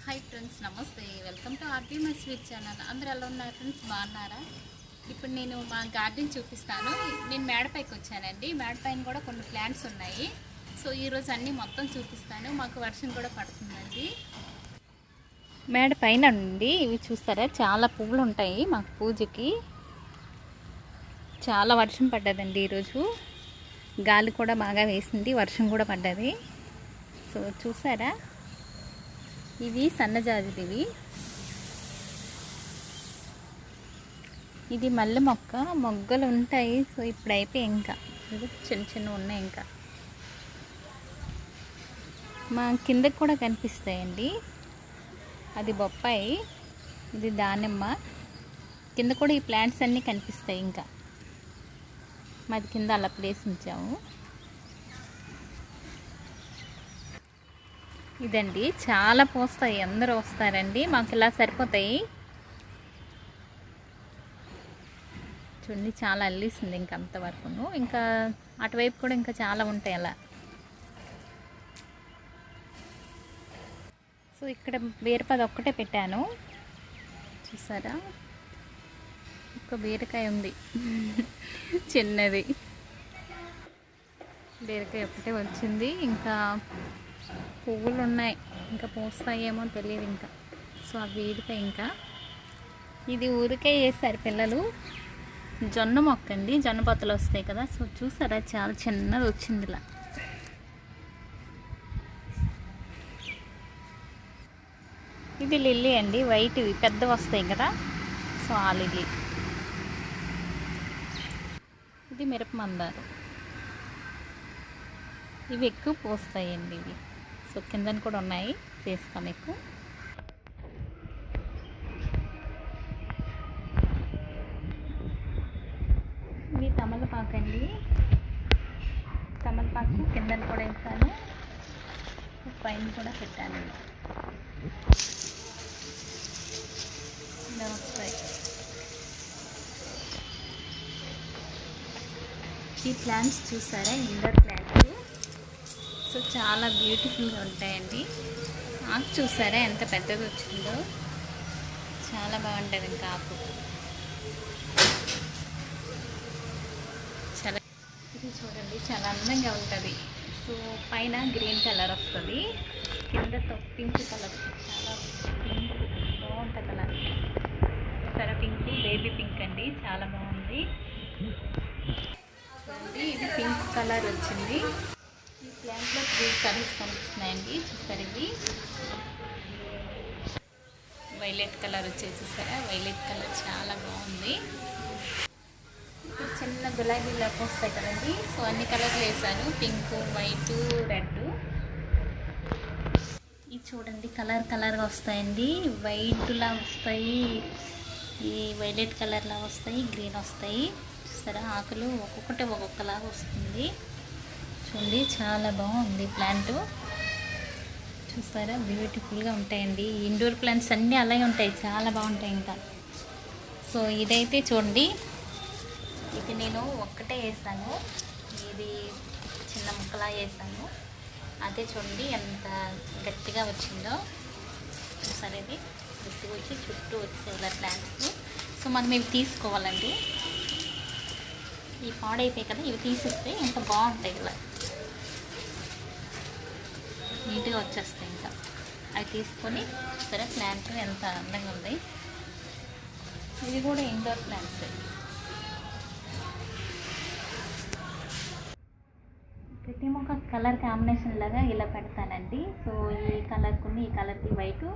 Hi friends, నమస్తే. Welcome to RB my sweet channel. అందరూ ఎలా ఉన్నారు ఫ్రెండ్స్? బాగున్నారా? ఇప్పుడు నేను మా గార్డెన్ చూపిస్తాను. నేను మేడపైకి వచ్చానండి. మేడపైన కూడా కొన్ని ప్లాంట్స్ ఉన్నాయి. సో ఈరోజు అన్నీ మొత్తం చూపిస్తాను. మాకు వర్షం కూడా పడుతుందండి. మేడ పైన అండి ఇవి చూస్తారా, చాలా పువ్వులు ఉంటాయి. మాకు పూజకి చాలా వర్షం పడ్డదండి ఈరోజు. గాలి కూడా బాగా వేసింది, వర్షం కూడా పడ్డది. సో చూసారా, ఇవి సన్నజాజిదివి. ఇది మల్లె మొక్క, మొగ్గలు ఉంటాయి. సో ఇప్పుడు అయిపోయి ఇంకా చిన్న చిన్న ఉన్నాయి. ఇంకా మా కిందకి కూడా కనిపిస్తాయండి. అది బొప్పాయి, ఇది దానిమ్మ. కింద కూడా ఈ ప్లాంట్స్ అన్నీ కనిపిస్తాయి. ఇంకా మాది కింద అలా ప్లేస్ ఉంచాము. ఇదండి, చాలా పోస్తాయి. అందరూ వస్తారండి, మాకు ఇలా సరిపోతాయి. చూడండి, చాలా అల్లిస్తుంది ఇంకా అంతవరకును. ఇంకా అటువైపు కూడా ఇంకా చాలా ఉంటాయి అలా. సో ఇక్కడ బీరపది ఒక్కటే పెట్టాను, చూసారా. ఒక బీరకాయ ఉంది చిన్నది. బీరకాయ ఒక్కటే వచ్చింది. ఇంకా పువ్వులు ఉన్నాయి, ఇంకా పూస్తాయేమో తెలియదు ఇంకా. సో అవి వీడిపోయి ఇంకా ఇది ఊరికే వేస్తారు పిల్లలు. జొన్న మొక్క అండి, జొన్న పొత్తలు వస్తాయి కదా. సో చూసారా, చాలా చిన్నది వచ్చింది ఇలా. ఇది లిల్లీ అండి, వైట్, ఇవి పెద్ద వస్తాయి కదా. సో ఆ లిల్లీ. ఇది మిరప మందారు, ఇవి ఎక్కువ పోస్తాయండి ఇవి. సో కిందన కూడా ఉన్నాయి, చేస్తాం ఎక్కువ. ఇవి తమలపాకు అండి, తమలపాకు కిందన కూడా వేసాను, పైన కూడా పెట్టాను. ఇలా వస్తాయి. ఈ ప్లాంట్స్ చూసారా, ఇండోర్ ప్లాంట్స్. సో చాలా బ్యూటిఫుల్గా ఉంటాయండి. ఆకు చూసారా ఎంత పెద్దది వచ్చిందో, చాలా బాగుంటుంది ఇంకా ఆకు. చాలా ఇది చూడండి, చాలా అందంగా ఉంటుంది. సో పైన గ్రీన్ కలర్ వస్తుంది, కింద పింక్ కలర్, చాలా పింక్ బాగుంటుంది కలర్. సరే, పింక్, బేబీ పింక్ అండి, చాలా బాగుంది. ఇది పింక్ కలర్ వచ్చింది. ఈ ప్లాంట్లో 3 కలర్స్ కనిపిస్తున్నాయండి, చూసారు. ఇది వైలెట్ కలర్ వచ్చేసి చూసారా, వైలెట్ కలర్ చాలా బాగుంది. చిన్న గులాబీలాగా వస్తాయి కదండి. సో అన్ని కలర్లు వేసాను, పింక్, వైట్, రెడ్. ఇది చూడండి, కలర్ కలర్గా వస్తాయండి. వైట్లా వస్తాయి, ఈ వైలెట్ కలర్లా వస్తాయి, గ్రీన్ వస్తాయి. చూసారా, ఆకులు ఒక్కొక్కటి ఒక్కొక్కలాగా వస్తుంది. చూడండి, చాలా బాగుంది ప్లాంట్. చూసారా, బ్యూటిఫుల్గా ఉంటాయండి. ఇండోర్ ప్లాంట్స్ అన్నీ అలాగే ఉంటాయి, చాలా బాగుంటాయి ఇంకా. సో ఇదైతే చూడండి, ఇది నేను ఒక్కటే వేసాను. ఇది చిన్న ముక్కలా వేసాను. అదే చూడండి ఎంత గట్టిగా వచ్చిందో. చూసారా, ఇది గట్టిగా వచ్చి చుట్టూ వచ్చాయి ఇలా ప్లాంట్స్. సో మనం ఇవి తీసుకోవాలండి. ఈ పాడైపోయాయి కదా, ఇవి తీసిస్తే ఇంకా బాగుంటాయి. ఇలా నీట్గా వచ్చేస్తాయి ఇంకా. అవి తీసుకొని సరే, ప్లాంట్ ఎంత అందంగా ఉంది. ఇది కూడా ఇండోర్ ప్లాంట్స్. ప్రతి మొక్క కలర్ కాంబినేషన్ లాగా ఇలా పెడతానండి. సో ఈ కలర్కి ఈ కలర్కి వైట్,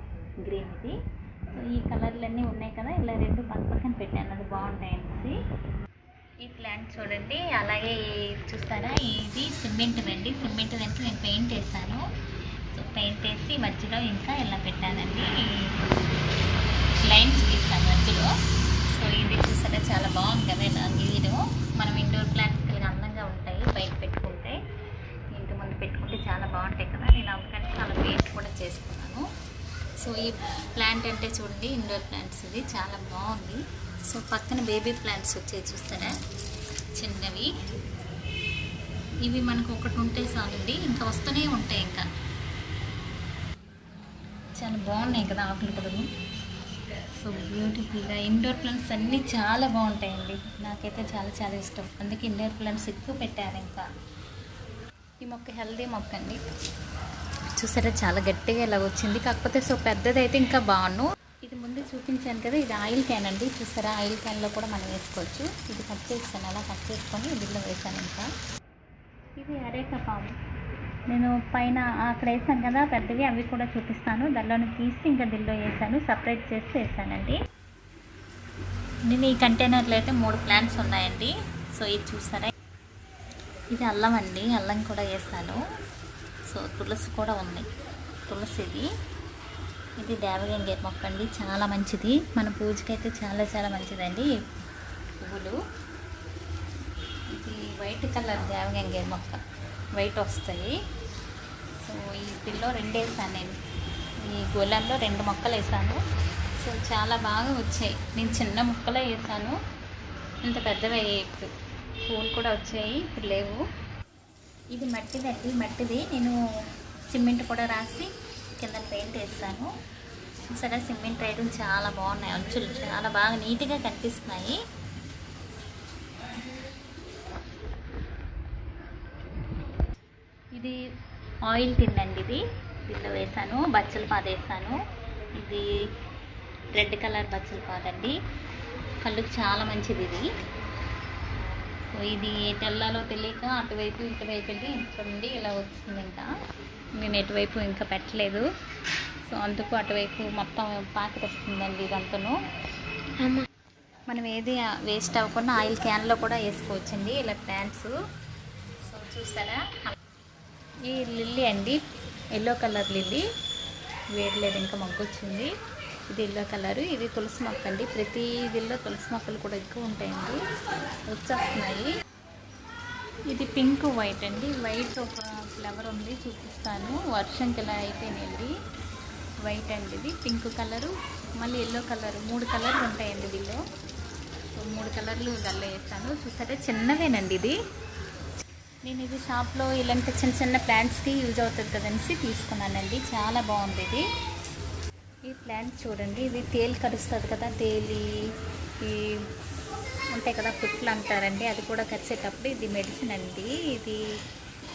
గ్రీన్. ఇది సో ఈ కలర్లన్నీ ఉన్నాయి కదా, ఇలా 2 పక్క పక్కన పెట్టాను, అది బాగుంటాయి అనేసి. ఈ ప్లాంట్ చూడండి, అలాగే చూస్తారా, ఇది సిమెంట్ అండి. సిమెంట్ దాంట్లో నేను పెయింట్ వేసాను. సో పెయింట్ వేసి మధ్యలో ఇంకా ఇలా పెట్టానండి, లైన్స్ గీసాను మధ్యలో. సో ఇది చూసారా, చాలా బాగుంది కదా ఇలా గీయడం. మనం ఇండోర్ ప్లాంట్స్ కలిగి అందంగా ఉంటాయి, బయట పెట్టుకుంటే, ఇంటి ముందు పెట్టుకుంటే చాలా బాగుంటాయి కదా. నేను అందుకని చాలా పెయింట్ కూడా చేసుకున్నాను. సో ఈ ప్లాంట్ అంటే చూడండి, ఇండోర్ ప్లాంట్స్, ఇది చాలా బాగుంది. సో పక్కన బేబీ ప్లాంట్స్ వచ్చేది చూస్తారా, చిన్నవి. ఇవి మనకు ఒకటి ఉంటే చాలండి, ఇంకా వస్తూనే ఉంటాయి. ఇంకా చాలా బాగున్నాయి కదా ఆకులు కదలు. సో బ్యూటిఫుల్గా ఇండోర్ ప్లాంట్స్ అన్నీ చాలా బాగుంటాయండి. నాకైతే చాలా చాలా ఇష్టం, అందుకే ఇండోర్ ప్లాంట్స్ ఎక్కువ పెట్టారు. ఇంకా ఈ మొక్క హెల్దీ మొక్క అండి. చూసారా చాలా గట్టిగా ఇలా వచ్చింది, కాకపోతే సో పెద్దదైతే ఇంకా బాగుండు. ఇది ముందు చూపించాను కదా, ఇది ఆయిల్ క్యాన్ అండి. చూసారా ఆయిల్ క్యాన్లో కూడా మనం వేసుకోవచ్చు. ఇది కట్ చేస్తాను, అలా కట్ చేసుకొని దీనిలో వేసాను. ఇంకా ఇది అరేక పాము, నేను పైన అక్కడ వేసాను కదా పెద్దవి, అవి కూడా చూపిస్తాను. దానిలోని తీసి ఇంకా దీనిలో వేసాను, సపరేట్ చేసి వేసానండి. నేను ఈ కంటైనర్లో అయితే 3 ప్లాంట్స్ ఉన్నాయండి. సో ఇది చూసారా, ఇది అల్లం అండి, అల్లం కూడా వేసాను. సో తులసి కూడా ఉంది, తులసి ఇది దేవగంగేరు మొక్క అండి, చాలా మంచిది. మన పూజకైతే చాలా చాలా మంచిదండి పువ్వులు. ఇది వైట్ కలర్ దేవగంగేరు మొక్క, వైట్ వస్తాయి. సో ఈ పిల్లో 2 వేసాను నేను, ఈ గోళంలో 2 మొక్కలు వేసాను. సో చాలా బాగా వచ్చాయి. నేను చిన్న మొక్కలే వేసాను, ఇంత పెద్దవి అయ్యాయి. ఇప్పుడు పూలు కూడా వచ్చాయి, ఇప్పుడు లేవు. ఇది మట్టిదండి, మట్టిది. నేను సిమెంట్ కూడా రాసి కింద పెయింట్ వేస్తాను. చూసారా సిమెంట్ వేయడం చాలా బాగున్నాయి, అంచులు చాలా బాగా నీట్గా కనిపిస్తున్నాయి. ఇది ఆయిల్ తిండండి, ఇది దీనిలో వేసాను. బచ్చల పాద వేసాను, ఇది రెడ్ కలర్ బచ్చల పాద అండి, కళ్ళుకి చాలా మంచిది ఇది. సో ఇది తెల్లాలో తెలియక అటువైపు ఇటువైపు వెళ్ళి చూడండి ఇలా వస్తుంది. ఇంకా నేను ఎటువైపు ఇంకా పెట్టలేదు, సో అందుకు అటువైపు మొత్తం పాకెట్ వస్తుందండి ఇదంతను. మనం ఏది వేస్ట్ అవ్వకుండా ఆయిల్ క్యాన్లో కూడా వేసుకోవచ్చండి ఇలా ప్లాంట్స్. సో చూసారా ఈ లిల్లీ అండి, ఎల్లో కలర్ లిల్లీ, వేయలేదు ఇంకా మొగ్గొచ్చింది. ఇది ఎల్లో కలరు, ఇది తులసి మొక్క అండి. ప్రతి ఇదిలో తులసి మొక్కలు కూడా ఎక్కువ ఉంటాయండి, వచ్చేస్తున్నాయి. ఇది పింక్ వైట్ అండి, వైట్ ఒక ఫ్లవర్ ఉంది చూపిస్తాను. వర్షంకి ఇలా అయిపోయినాయండి. వైట్ అండి, ఇది పింక్ కలరు, మళ్ళీ ఎల్లో కలరు, 3 కలర్లు ఉంటాయండి దీనిలో. సో 3 కలర్లు దల్ల వేస్తాను. చూసారా చిన్నవేనండి ఇది. నేను ఇది షాప్లో ఇలాంటి చిన్న చిన్న ప్లాంట్స్కి యూజ్ అవుతుంది కదనేసి తీసుకున్నానండి, చాలా బాగుంది ఇది. ఈ ప్లాంట్ చూడండి, ఇది తేలు కరుస్తుంది కదా, తేలి ఈ ఉంటాయి కదా పుట్లు అంటారండి, అది కూడా కరిచేటప్పుడు ఇది మెడిసిన్ అండి. ఇది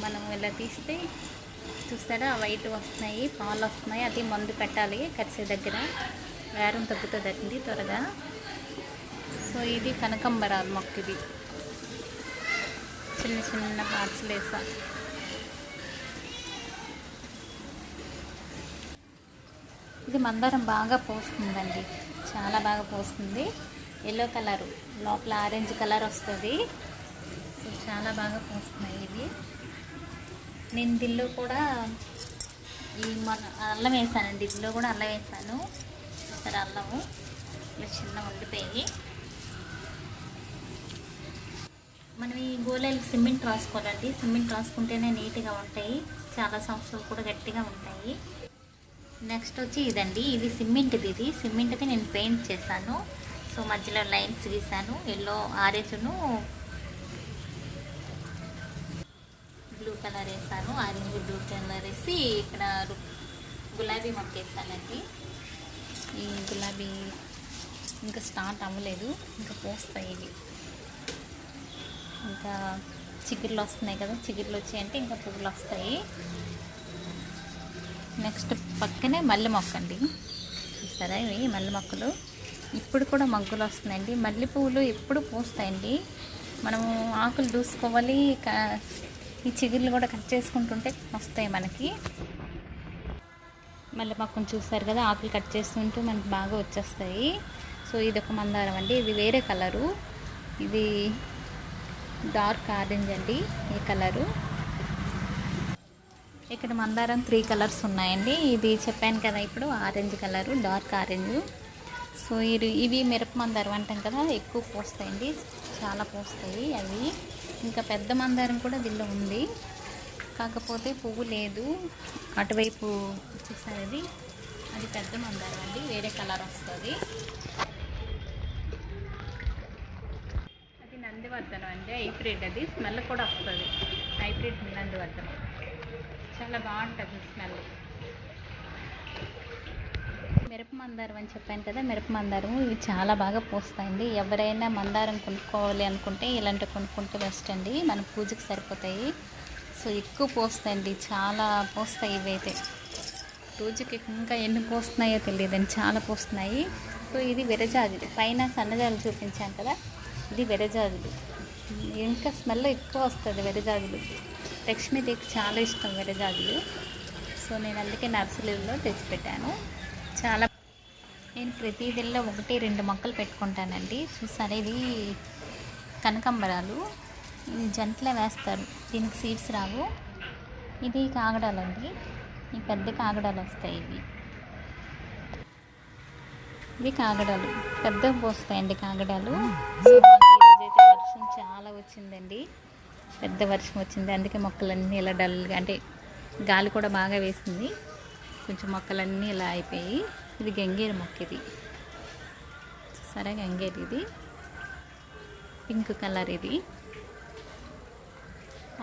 మనం ఇలా తీస్తే చూస్తారా వైట్ వస్తున్నాయి, పాలు వస్తున్నాయి, అది మందు పెట్టాలి కరిచే దగ్గర, వేరం తగ్గుతుందండి త్వరగా. సో ఇది కనకంబరాలు మొక్క, ఇది చిన్న చిన్న పార్ట్స్లు వేసా. ఇది మందారం బాగా పోస్తుందండి, చాలా బాగా పోస్తుంది. ఎల్లో కలరు లోపల ఆరెంజ్ కలర్ వస్తుంది. సో చాలా బాగా పోస్తున్నాయి ఇవి. నేను దీనిలో కూడా ఈ మన అల్లం వేసానండి, దీనిలో కూడా అల్లం వేసాను. సరే అల్లము ఇలా చిన్న ఉండిపోయి, మనం ఈ గోళాలు సిమెంట్ రాసుకోవాలండి. సిమెంట్ రాసుకుంటేనే నీట్గా ఉంటాయి, చాలా సంవత్సరాలు కూడా గట్టిగా ఉంటాయి. నెక్స్ట్ వచ్చి ఇదండి, ఇది సిమెంట్ది. ఇది సిమెంట్ది నేను పెయింట్ చేశాను. సో మధ్యలో లైన్స్ గీసాను, ఎల్లో ఆరెంజ్ను బ్లూ కలర్ వేసాను, ఆరెంజ్ బ్లూ కలర్ వేసి ఇక్కడ గులాబీ మొక్క వేసానండి. ఈ గులాబీ ఇంకా స్టార్ట్ అవ్వలేదు, ఇంకా పోస్తాయి ఇవి. ఇంకా చిగుర్లు వస్తున్నాయి కదా, చిగుర్లు వచ్చాయంటే ఇంకా పువ్వులు వస్తాయి. నెక్స్ట్ పక్కనే మల్లె మొక్క అండి, చూసారా ఇవి మల్లె మొక్కలు. ఇప్పుడు కూడా మగ్గులు వస్తున్నాయండి. మల్లె పువ్వులు ఎప్పుడు పూస్తాయండి, మనము ఆకులు దూసుకోవాలి. ఈ చిగుర్లు కూడా కట్ చేసుకుంటుంటే వస్తాయి మనకి. మల్లె మొక్కను చూసారు కదా, ఆకులు కట్ చేస్తుంటూ మనకి బాగా వచ్చేస్తాయి. సో ఇది ఒక మందారం అండి, ఇది వేరే కలరు, ఇది డార్క్ ఆరెంజ్ అండి ఈ కలరు. ఇక్కడ మందారం 3 కలర్స్ ఉన్నాయండి. ఇది చెప్పాను కదా ఇప్పుడు, orange colour, dark orange. So ఇవి మిరప మందారం అంటాం కదా, ఎక్కువ పోస్తాయండి, చాలా పోస్తాయి అవి. ఇంకా పెద్ద మందారం కూడా దీనిలో ఉంది, కాకపోతే పువ్వు లేదు. అటువైపు వచ్చేసరి అది పెద్ద మందారం అండి, వేరే కలర్ వస్తుంది. అది నందివర్ధనం అండి, హైబ్రిడ్. అది స్మెల్ కూడా వస్తుంది, హైబ్రిడ్ నందివర్ధనం, చాలా బాగుంటుంది స్మెల్. మందారం అని చెప్పాను కదా, మిరప మందారం. ఇవి చాలా బాగా పూస్తాయండి. ఎవరైనా మందారం కొనుక్కోవాలి అనుకుంటే ఇలాంటివి కొనుక్కుంటే బెస్ట్ అండి, మన పూజకి సరిపోతాయి. సో ఎక్కువ పూస్తాయండి, చాలా పూస్తాయి ఇవైతే. రోజుకి ఇంకా ఎన్ని పూస్తున్నాయో తెలియదండి, చాలా పూస్తున్నాయి. సో ఇది విరజాజులు, పైన సన్నజాజులు చూపించాను కదా, ఇది విరజాజులు. ఇంకా స్మెల్ ఎక్కువ వస్తుంది విరజాజులు. లక్ష్మీదేవికి చాలా ఇష్టం విరజాజులు. సో నేను అందుకే నర్సరీలో తెచ్చిపెట్టాను. చాలా నేను ప్రతిదిల్లో 1-2 మొక్కలు పెట్టుకుంటానండి. చూసారా, ఇది కనకాంబరాలు, జంటలే వేస్తారు, దీనికి సీడ్స్ రావు. ఇది కాగడాలండి, ఈ పెద్ద కాగడాలు వస్తాయి. ఇవి కాగడాలు పెద్దగా పోస్తాయండి కాగడాలు. సో మాకు ఈరోజైతే వర్షం చాలా వచ్చిందండి, పెద్ద వర్షం వచ్చింది. అందుకే మొక్కలన్నీ ఇలా డల్గా, అంటే గాలి కూడా బాగా వేసింది, కొంచెం మొక్కలన్నీ ఇలా అయిపోయి. ఇది గంగేరు మొక్క, ఇది సరే గంగేరు, ఇది పింక్ కలర్. ఇది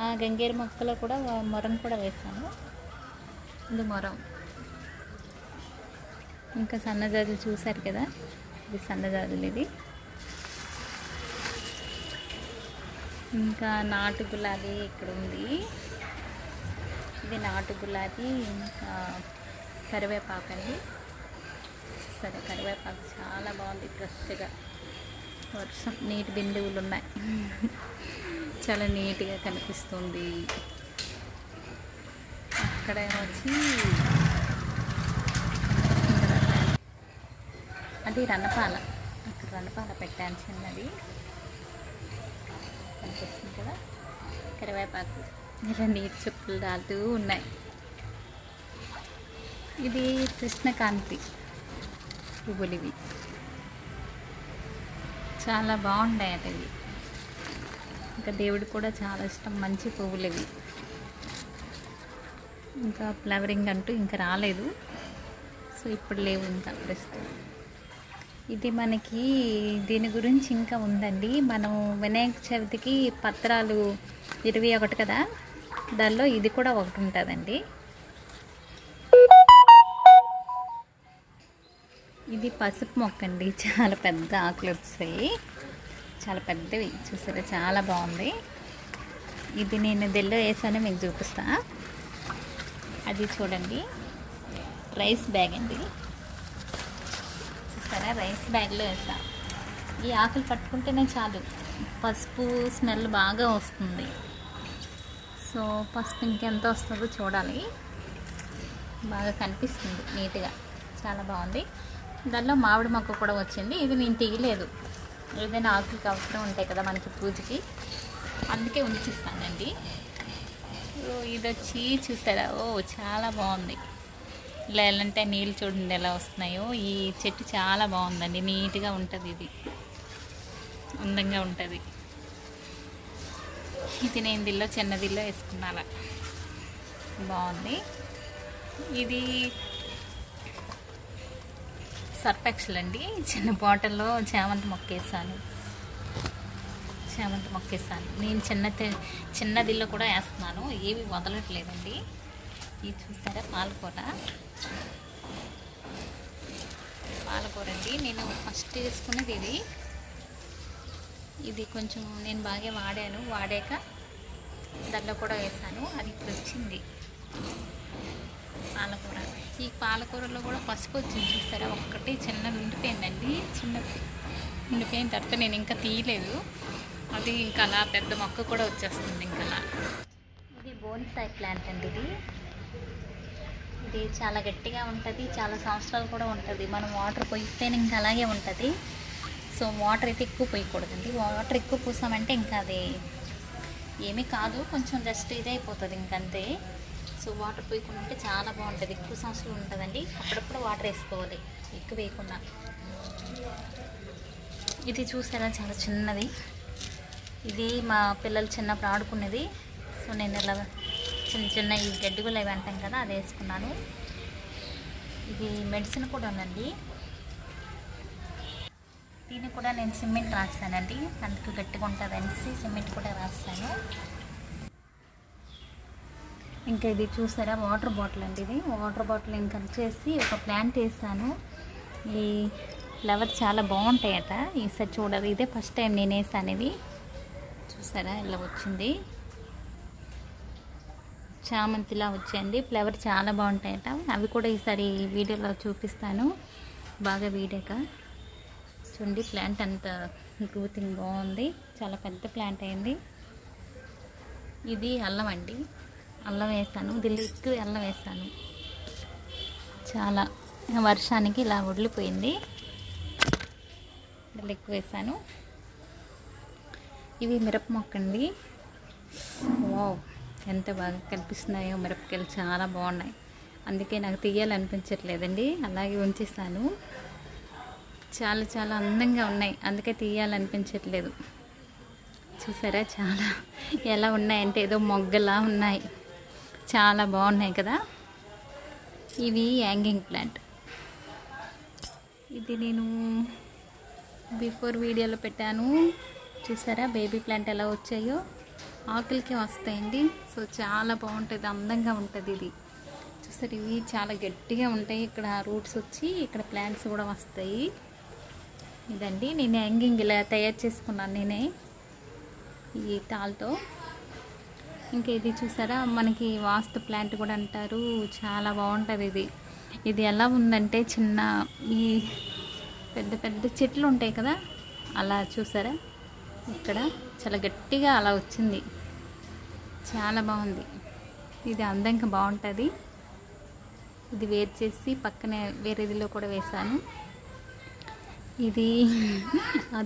ఆ గంగేరు మొక్కలో కూడా మొరం కూడా వేసాను, ఇది మొరం. ఇంకా సన్నజాజులు చూసారు కదా, ఇది సన్నజాజులు. ఇది ఇంకా నాటు గులాబీ ఇక్కడ ఉంది, ఇది నాటు గులాబీ. ఇంకా కరివేపాకు అండి, సరే కరివేపాకు చాలా బాగుంది, ఫ్రెష్గా. వర్షం నీటి బిందువులు ఉన్నాయి, చాలా నీట్గా కనిపిస్తుంది. అక్కడ వచ్చి అది రణపాల, అక్కడ రణపాల పెట్టాను చిన్నది, కనిపిస్తుంది కదా. కరివేపాకు ఇలా నీటి చుక్కలు రాలుతూ ఉన్నాయి. ఇది కృష్ణకాంతి పువ్వులు, ఇవి చాలా బాగున్నాయి అట ఇవి. ఇంకా దేవుడికి కూడా చాలా ఇష్టం, మంచి పువ్వులు ఇవి. ఇంకా ఫ్లవరింగ్ అంటూ ఇంకా రాలేదు, సో ఇప్పుడు లేవు ఇంకా ప్రస్తుతం. ఇది మనకి దీని గురించి ఇంకా ఉందండి. మనం వినాయక చవితికి పత్రాలు 21 కదా, దానిలో ఇది కూడా ఒకటి ఉంటుందండి. ఇది పసుపు మొక్క అండి, చాలా పెద్ద ఆకులు వస్తాయి, చాలా పెద్దవి. చూసారా, చాలా బాగుంది. ఇది నేను దెల్లో వేసాను, మీకు చూపిస్తా. అది చూడండి, రైస్ బ్యాగ్ అండి. చూసారా, రైస్ బ్యాగ్లో వేసా. ఈ ఆకులు పట్టుకుంటేనే చాలు, పసుపు స్మెల్ బాగా వస్తుంది. సో పసుపు ఇంకెంత వస్తుందో చూడాలి. బాగా కనిపిస్తుంది నీట్గా, చాలా బాగుంది. దానిలో మామిడి మొక్క కూడా వచ్చింది, ఇది నేను తీయలేదు. ఏదైనా ఆకులకి అవసరం ఉంటాయి కదా మనకి పూజకి, అందుకే ఉంచిస్తానండి. ఇది వచ్చి చూస్తారా, ఓ చాలా బాగుంది. ఇలా ఎలాంటే నీళ్ళు చూడండి ఎలా వస్తున్నాయో. ఈ చెట్టు చాలా బాగుందండి, నీట్గా ఉంటుంది, ఇది అందంగా ఉంటుంది. ఇది నేను దిల్లో చిన్నదిల్లో వేసుకున్నాను, బాగుంది. ఇది సర్ఫెక్సల్ అండి, చిన్న బాటిల్లో చామంతి మొక్క వేసాను. నేను చిన్నదిల్లో కూడా వేస్తున్నాను, ఏవి వదలట్లేదండి. ఇది చూసారా, పాలకూర అండి. నేను ఫస్ట్ వేసుకున్నది ఇది కొంచెం నేను బాగా వాడాక దానిలో కూడా వేసాను. అది ఇప్పుడు వచ్చింది పాలకూర. ఈ పాలకూరలో కూడా పసుపు వచ్చింది, చూస్తారా, ఒక్కటి చిన్న నిండిపోయిందండి. నిండిపోయిన తర్వాత నేను ఇంకా తీయలేదు, అది ఇంకా అలా పెద్ద మొక్క కూడా వచ్చేస్తుంది ఇంకా అలా. ఇది బోన్సాయి ప్లాంట్ అండి. ఇది చాలా గట్టిగా ఉంటుంది, చాలా సంవత్సరాలు కూడా ఉంటుంది. మనం వాటర్ పోయిస్తేనే ఇంకా అలాగే ఉంటుంది. సో వాటర్ అయితే ఎక్కువ పోయకూడదండి, వాటర్ ఎక్కువ పోసామంటే ఇంకా అది ఏమీ కాదు, కొంచెం జస్ట్ ఇదైపోతుంది ఇంకంతే. సో వాటర్ పోయకుండా ఉంటే చాలా బాగుంటుంది, ఎక్కువ సంవత్సరాలు ఉంటుందండి. అప్పుడప్పుడు వాటర్ వేసుకోవాలి, ఎక్కువ వేయకుండా. ఇది చూసారా, చాలా చిన్నది. ఇది మా పిల్లలు చిన్నప్పుడు ఆడుకునేది. సో నేను ఇలా చిన్న ఈ గడ్డిగులు అవి అంటాం కదా, అది వేసుకున్నాను. ఇది మెడిసిన్ కూడా ఉందండి, దీన్ని కూడా నేను సిమెంట్ రాస్తానండి, అందుకు గట్టిగా ఉంటుంది అనేసి సిమెంట్ కూడా రాస్తాను. ఇంకా ఇది చూసారా, వాటర్ బాటిల్ అండి. ఇది వాటర్ బాటిల్ ఇంకా చేసి ఒక ప్లాంట్ వేసాను. ఈ ఫ్లవర్ చాలా బాగుంటాయట. ఈసారి చూడాలి, ఇదే ఫస్ట్ టైం నేను వేసాను. ఇది చూసారా ఇలా వచ్చింది, చామంతిలా వచ్చాయండి. ఫ్లవర్ చాలా బాగుంటాయట. అవి కూడా ఈసారి వీడియోలో చూపిస్తాను బాగా వీడాక. చూడండి ప్లాంట్ అంత గ్రోతింగ్ బాగుంది, చాలా పెద్ద ప్లాంట్ అయింది. ఇది అల్లం అండి, అల్లం వేసాను. దీనిలో ఎక్కువ అల్లం వేసాను, చాలా వర్షానికి ఇలా వదిలిపోయింది. దీనిలో ఎక్కువ వేసాను. ఇవి మిరప మొక్క అండి. వావ్, ఎంత బాగా కనిపిస్తున్నాయో మిరపకాయలు, చాలా బాగున్నాయి. అందుకే నాకు తీయాలనిపించట్లేదండి, అలాగే ఉంచేస్తాను. చాలా చాలా అందంగా ఉన్నాయి, అందుకే తీయాలనిపించట్లేదు. చూసారా చాలా ఎలా ఉన్నాయంటే ఏదో మొగ్గలా ఉన్నాయి, చాలా బాగున్నాయి కదా. ఇవి హ్యాంగింగ్ ప్లాంట్. ఇది నేను బిఫోర్ వీడియోలో పెట్టాను, చూసారా బేబీ ప్లాంట్ ఎలా వచ్చాయో. ఆకులకే వస్తాయండి. సో చాలా బాగుంటుంది, అందంగా ఉంటుంది ఇది. చూసారు ఇవి చాలా గట్టిగా ఉంటాయి. ఇక్కడ రూట్స్ వచ్చి ఇక్కడ ప్లాంట్స్ కూడా వస్తాయి. ఇదండి నేను హ్యాంగింగ్ ఇలా తయారు చేసుకున్నాను నేనే ఈ తాళ్ళతో. ఇంకా ఇది చూసారా మనకి వాస్తు ప్లాంట్ కూడా అంటారు, చాలా బాగుంటుంది ఇది. ఇది ఎలా ఉందంటే చిన్న ఈ పెద్ద పెద్ద చెట్లు ఉంటాయి కదా, అలా చూసారా ఇక్కడ చాలా గట్టిగా అలా వచ్చింది, చాలా బాగుంది. ఇది అందంగా బాగుంటుంది. ఇది వేరు చేసి పక్కనే వేరేదిలో కూడా వేసాను. ఇది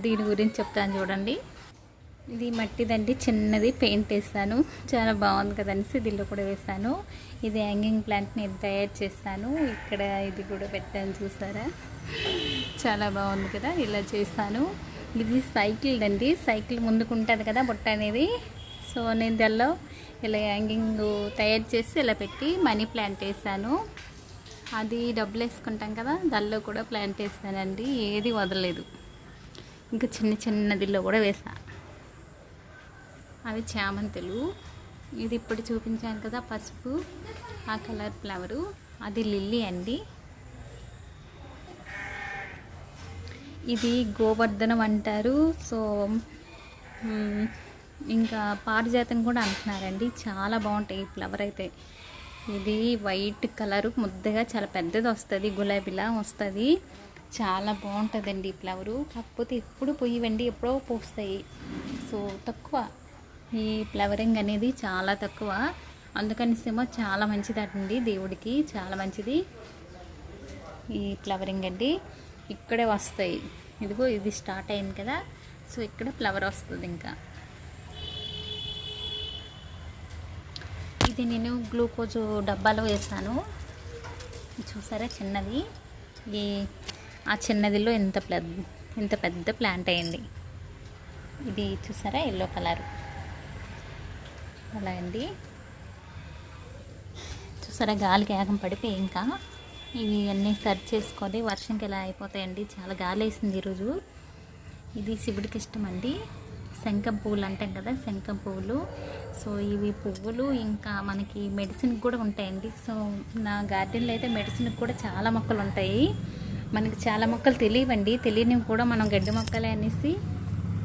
దీని గురించి చెప్తాను చూడండి. ఇది మట్టిదండి, చిన్నది పెయింట్ వేసాను, చాలా బాగుంది కదనేసి దీనిలో కూడా వేసాను. ఇది హ్యాంగింగ్ ప్లాంట్ నేను తయారు చేస్తాను. ఇక్కడ ఇది కూడా పెట్టాను చూసారా, చాలా బాగుంది కదా, ఇలా చేస్తాను. ఇది సైకిల్ అండి, సైకిల్ ముందుకు ఉంటుంది కదా బుట్ట అనేది. సో నేను దానిలో ఇలా హ్యాంగింగ్ తయారు చేసి ఇలా పెట్టి మనీ ప్లాంట్ వేసాను. అది డబ్బులు వేసుకుంటాం కదా, దానిలో కూడా ప్లాంట్ వేసానండి, ఏది వదలలేదు. ఇంకా చిన్న చిన్నదిలో కూడా వేసా. అవి చామంతులు. ఇది ఇప్పుడు చూపించాను కదా పసుపు, ఆ కలర్ ఫ్లవరు, అది లిల్లీ అండి. ఇది గోవర్ధనం అంటారు. సో ఇంకా పారిజాతం కూడా అంటున్నారండి, చాలా బాగుంటాయి ఈ ఫ్లవర్ అయితే. ఇది వైట్ కలరు, ముద్దగా చాలా పెద్దది వస్తుంది, గులాబీలా వస్తుంది, చాలా బాగుంటుందండి ఈ ఫ్లవరు. కాకపోతే ఎప్పుడు పోయివండి, ఎప్పుడో పూస్తాయి. సో తక్కువ ఈ ఫ్లవరింగ్ అనేది, చాలా తక్కువ. అందుకనిసేమో చాలా మంచిదండి, దేవుడికి చాలా మంచిది ఈ ఫ్లవరింగ్ అండి. ఇక్కడే వస్తాయి, ఇదిగో ఇది స్టార్ట్ అయింది కదా, సో ఇక్కడ ఫ్లవర్ వస్తుంది. ఇంకా ఇది నేను గ్లూకోజ్ డబ్బాలో వేసాను, చూసారా చిన్నది. ఆ చిన్నదిలో ఎంత పెద్ద ప్లాంట్ అయింది. ఇది చూసారా ఎల్లో కలర్ అలా అండి. చూసారా గాలికి ఏగం పడిపోయి ఇంకా ఇవి అన్నీ సర్చ్ చేసుకొని వర్షంకి ఎలా అయిపోతాయండి, చాలా గాలి వేసింది ఈరోజు. ఇది శివుడికి ఇష్టం అండి, శంఖం పువ్వులు అంటాం కదా, శంఖం పువ్వులు. సో ఇవి పువ్వులు ఇంకా మనకి మెడిసిన్కి కూడా ఉంటాయండి. సో నా గార్డెన్లో అయితే మెడిసిన్కి కూడా చాలా మొక్కలు ఉంటాయి. మనకి చాలా మొక్కలు తెలియవండి, తెలియనివి కూడా మనం గడ్డి మొక్కలే అనేసి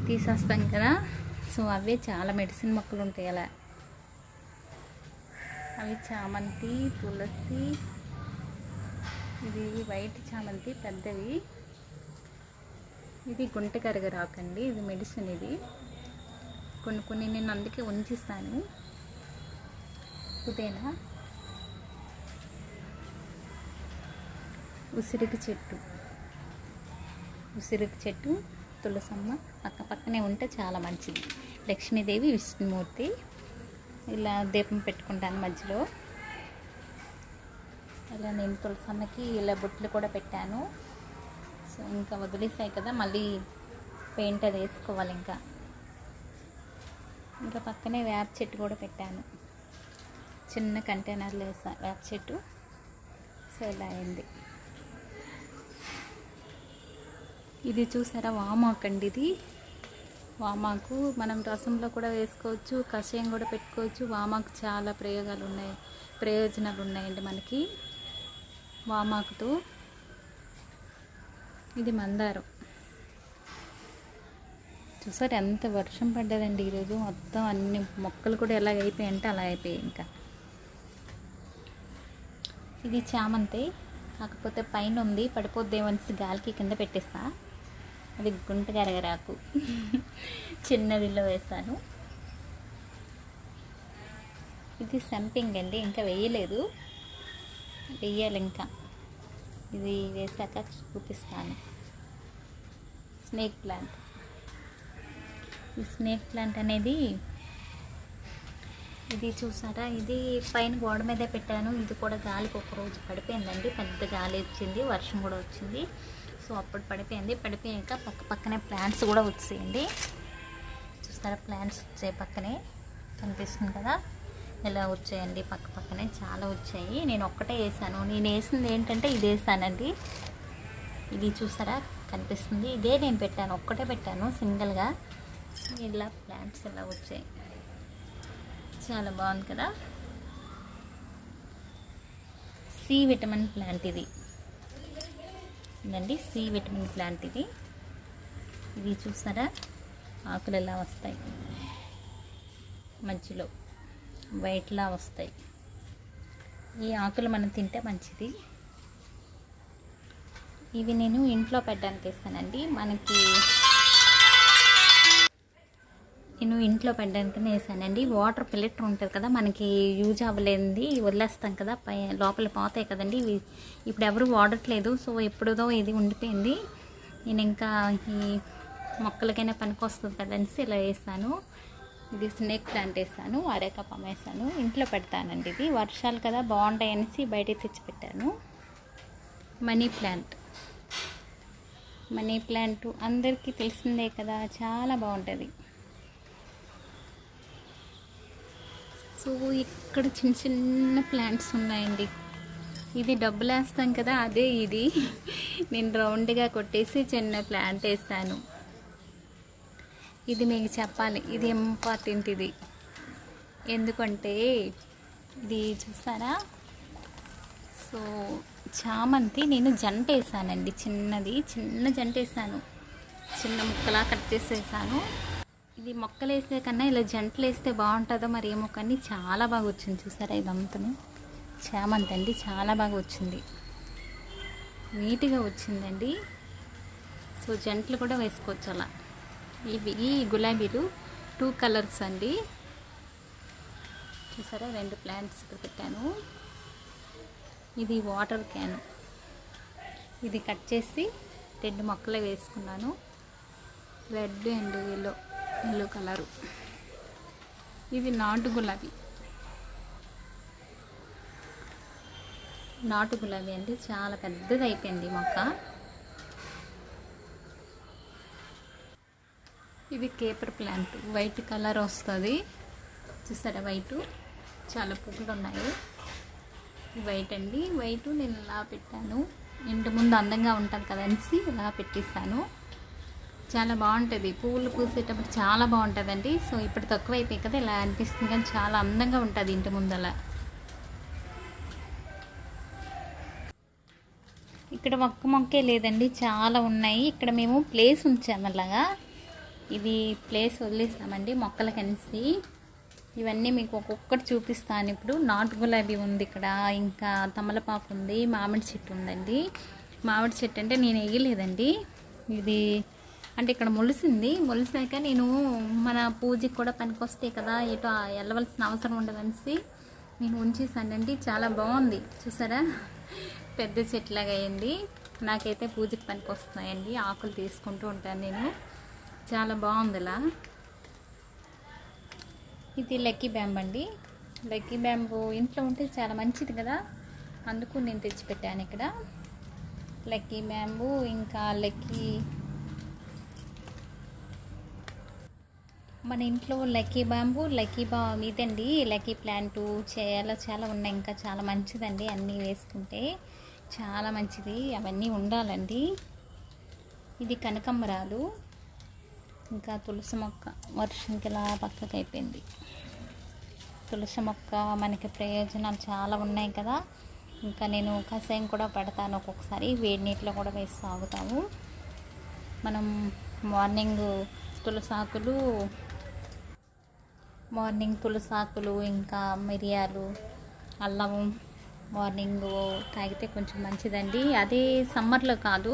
తీసేస్తాం కదా. సో అవే చాలా మెడిసిన్ మొక్కలు ఉంటాయి అలా. అవి చామంతి, తులసి, ఇది వైట్ చామంతి పెద్దవి. ఇది గుంట కరగరాకు అండి, ఇది మెడిసిన్. ఇది కొన్ని నేను అందుకే ఉంచిస్తాను. పుదీనా, ఉసిరికి చెట్టు, తులసమ్మ పక్కనే ఉంటే చాలా మంచిది. లక్ష్మీదేవి, విష్ణుమూర్తి, ఇలా దీపం పెట్టుకుంటాను మధ్యలో. ఇలా నేను తులసమ్మకి ఇలా బొట్లు కూడా పెట్టాను. సో ఇంకా వదిలేసాయి కదా, మళ్ళీ పెయింట్ అది వేసుకోవాలి. ఇంకా పక్కనే వేప చెట్టు కూడా పెట్టాను, చిన్న కంటైనర్లో వేసా వేప చెట్టు. సో ఇలా అయింది. ఇది చూసారా వామాకు అండి, ఇది వామాకు మనం రసంలో కూడా వేసుకోవచ్చు, కషాయం కూడా పెట్టుకోవచ్చు. వామాకు చాలా ప్రయోజనాలు ఉన్నాయండి మనకి వామాకుతో. ఇది మందారం. చూసారు ఎంత వర్షం పడ్డదండి ఈరోజు. మొత్తం అన్ని మొక్కలు కూడా ఎలాగ అయిపోయాయంటే అలా అయిపోయాయి. ఇంకా ఇది చామంతి, కాకపోతే పైన ఉంది, పడిపోద్దేమనిసి గాలికి కింద పెట్టేస్తా. అది గుంట గరగరాకు చిన్నదిలో వేసాను. ఇది సంపింగ్ అండి, ఇంకా వేయలేదు, వేయాలి ఇంకా. ఇది వేసాక చూపిస్తాను. Snake plant. ఈ స్నేక్ ప్లాంట్ అనేది ఇది చూసారా, ఇది పైన గోడ మీదే పెట్టాను. ఇది కూడా గాలికి ఒకరోజు పడిపోయిందండి, పెద్ద గాలి వచ్చింది, వర్షం కూడా వచ్చింది. సో అప్పుడు పడిపోయింది. పడిపోయాక పక్కనే ప్లాంట్స్ కూడా వచ్చేయండి. చూసారా ప్లాంట్స్ వచ్చాయి, పక్కనే కనిపిస్తుంది కదా, ఇలా వచ్చాయండి పక్కనే చాలా వచ్చాయి. నేను ఒక్కటే వేసాను. నేను వేసింది ఏంటంటే ఇది వేసానండి. ఇది చూసారా కనిపిస్తుంది, ఇదే నేను పెట్టాను, ఒక్కటే పెట్టాను సింగిల్గా. ఇలా ప్లాంట్స్ ఇలా వచ్చాయి, చాలా బాగుంది కదా. సి విటమిన్ ప్లాంట్ ఇది ఇదండి, సి విటమిన్ ప్లాంట్ ఇది. ఇది చూసారా ఆకులు ఎలా వస్తాయి, మధ్యలో వైట్లా వస్తాయి. ఈ ఆకులు మనం తింటే మంచిది. ఇవి నేను ఇంట్లో పెట్టడానికి వేస్తానండి. నేను ఇంట్లో పెట్టడానికి వేసానండి. వాటర్ ఫిల్టర్ ఉంటుంది కదా, మనకి యూజ్ అవ్వలేనిది వదిలేస్తాం కదా, లోపల పోతాయి కదండి. ఇవి ఇప్పుడు ఎవరు వాడట్లేదు, సో ఎప్పుడుదో ఇది ఉండిపోయింది. నేను ఇంకా ఈ మొక్కలకైనా పనికొస్తుంది కదనేసి ఇలా వేసాను. ఇది స్నేక్ ప్లాంట్ వేసాను, అరేకపం వేసాను. ఇంట్లో పెడతానండి. ఇది వర్షాలు కదా బాగుంటాయి అనేసి బయట తెచ్చి పెట్టాను. Money plant. మనీ ప్లాంట్ అందరికీ తెలిసిందే కదా, చాలా బాగుంటుంది. సో ఇక్కడ చిన్న చిన్న ప్లాంట్స్ ఉన్నాయండి. ఇది డబ్బులు వేస్తాం కదా, అదే ఇది. నేను రౌండ్గా కొట్టేసి చిన్న ప్లాంట్ వేస్తాను. ఇది మీకు చెప్పాలి, ఇది ఇంపార్టెంట్. ఇది ఎందుకంటే ఇది చూసారా, సో చామంతి నేను జంట వేసానండి, చిన్న జంట వేసాను, చిన్న ముక్కలా కట్ చేసేసాను. ఇది మొక్కలు వేసే కన్నా ఇలా జంటలు వేస్తే బాగుంటుందో మరి ఏమో, కానీ చాలా బాగా వచ్చింది. చూసారా ఇదంతను చామంతి అండి, చాలా బాగా వచ్చింది, నీట్గా వచ్చిందండి. సో జంటలు కూడా వేసుకోవచ్చు అలా. ఈ గులాబీలు 2 కలర్స్ అండి. చూసారా 2 ప్లాంట్స్ ఇక్కడ పెట్టాను. ఇది వాటర్ క్యాన్, ఇది కట్ చేసి 2 మొక్కలు వేసుకున్నాను. Red and yellow colour. ఇది నాటు గులాబీ అండి, చాలా పెద్దది అయిపోయింది మొక్క. ఇది కేపర్ ప్లాంట్, వైట్ కలర్ వస్తుంది. చూసారా వైట్, చాలా పువ్వులు ఉన్నాయి. వైట్ అండి, వైట్ నేను ఇలా పెట్టాను. ఇంటి ముందు అందంగా ఉంటుంది కదనేసి ఇలా పెట్టేస్తాను. చాలా బాగుంటుంది, పువ్వులు పూసేటప్పుడు చాలా బాగుంటుందండి. సో ఇప్పుడు తక్కువ అయిపోయి కదా ఇలా అనిపిస్తుంది, కానీ చాలా అందంగా ఉంటుంది ఇంటి ముందల. ఇక్కడ ఒక్క మొక్కే లేదండి, చాలా ఉన్నాయి. ఇక్కడ మేము ప్లేస్ ఉంచాము అలాగా, ఇది ప్లేస్ వదిలేస్తామండి మొక్కలు కలిసి. ఇవన్నీ మీకు ఒక్కొక్కటి చూపిస్తాను ఇప్పుడు. నాటు గులాబీ ఉంది ఇక్కడ, ఇంకా తమలపాకు ఉంది, మామిడి చెట్టు ఉందండి. మామిడి చెట్టు అంటే నేను వేయలేదండి, ఇది అంటే ఇక్కడ మొలిసాక నేను మన పూజకి కూడా పనికొస్తాయి కదా, ఎటు వెళ్ళవలసిన అవసరం ఉండదనేసి నేను ఉంచేసానండి. చాలా బాగుంది చూసారా, పెద్ద చెట్లాగా అయింది. నాకైతే పూజకి పనికొస్తున్నాయండి, ఆకులు తీసుకుంటూ ఉంటాను నేను. చాలా బాగుంది ఇలా. ఇది లక్కీ బ్యాంబ్ అండి. లక్కీ బ్యాంబు ఇంట్లో ఉంటే చాలా మంచిది కదా, అందుకు నేను తెచ్చిపెట్టాను ఇక్కడ. లక్కీ బ్యాంబు, ఇంకా మన ఇంట్లో లక్కీ బ్యాంబు, ఇదండి లక్కీ ప్లాంటు చాలా ఉన్నాయి. ఇంకా చాలా మంచిదండి, అన్నీ వేసుకుంటే చాలా మంచిది, అవన్నీ ఉండాలండి. ఇది కనకాంబరాలు, ఇంకా తులసి మొక్క వర్షంకి ఇలా పక్కకి అయిపోయింది. తులసి మొక్క మనకి ప్రయోజనాలు చాలా ఉన్నాయి కదా. ఇంకా నేను కషాయం కూడా పెడతాను ఒక్కొక్కసారి, వేడి నీటిలో కూడా వేసి తాగుతాము. మనం మార్నింగ్ తులసాకులు ఇంకా మిరియాలు, అల్లం మార్నింగ్ తాగితే కొంచెం మంచిదండి. అదే సమ్మర్లో కాదు,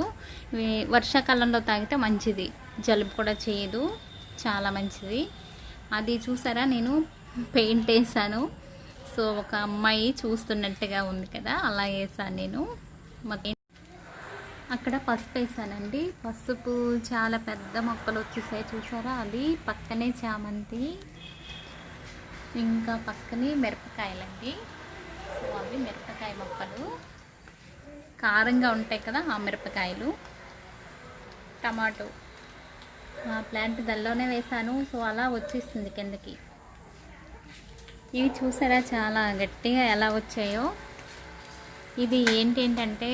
వర్షాకాలంలో తాగితే మంచిది. జలుబు కూడా చేయదు, చాలా మంచిది. అది చూసారా, నేను పెయింట్ వేసాను. సో ఒక అమ్మాయి చూస్తున్నట్టుగా ఉంది కదా, అలా వేసాను నేను. అక్కడ పసుపు వేసానండి. పసుపు చాలా పెద్ద మొక్కలు వచ్చేసాయి చూసారా, అది పక్కనే చామంతి, ఇంకా పక్కనే మిరపకాయలండి. సో అవి మిరపకాయ మొక్కలు, కారంగా ఉంటాయి కదా ఆ మిరపకాయలు. టమాటో ఆ ప్లాంట్ దల్లోనే వేసాను. సో అలా వచ్చేసింది కిందకి. ఇవి చూసారా చాలా గట్టిగా ఎలా వచ్చాయో. ఇది ఏంటంటే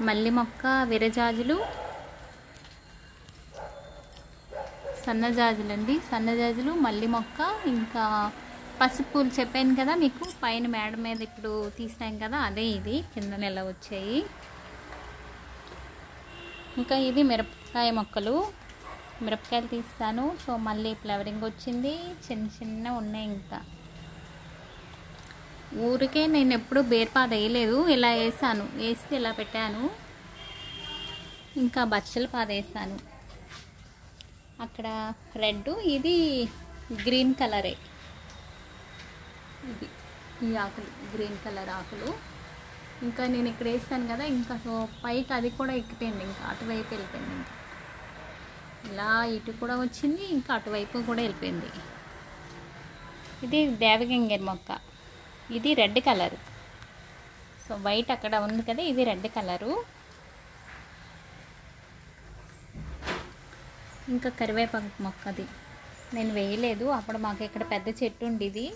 మల్లి మొక్క, విరజాజులు, సన్నజాజులు, మల్లి మొక్క, ఇంకా పసుపు పూలు చెప్పాను కదా మీకు, పైన మేడ మీద ఇప్పుడు తీసాం కదా, అదే ఇది కింద ఎలా వచ్చాయి. ఇంకా ఇది మిరపకాయలు తీస్తాను. సో మళ్ళీ ఫ్లవరింగ్ వచ్చింది, చిన్న ఉన్నాయి. ఇంకా ఊరికే నేను ఎప్పుడు బేర్పాద వేయలేదు, ఇలా వేసి ఇలా పెట్టాను. ఇంకా బచ్చల పాద వేసాను. అక్కడ రెడ్, ఇది గ్రీన్ కలరే. ఈ ఆకులు గ్రీన్ కలర్ ఆకులు. ఇంకా నేను ఇక్కడ వేస్తాను కదా, ఇంకా సో పైకి అది కూడా ఎక్కిపోయింది, ఇంకా అటువైపు వెళ్ళిపోయింది. ఇంకా ఇలా ఇటు కూడా వచ్చింది, ఇంకా అటువైపు కూడా వెళ్ళిపోయింది. ఇది దేవగంగేరు మొక్క, ఇది రెడ్ కలర్. సో వైట్ అక్కడ ఉంది కదా, ఇది రెడ్ కలరు. ఇంకా కరివేపాకు మొక్కది నేను వేయలేదు, అప్పుడు మాకు ఇక్కడ పెద్ద చెట్టు ఉండేది.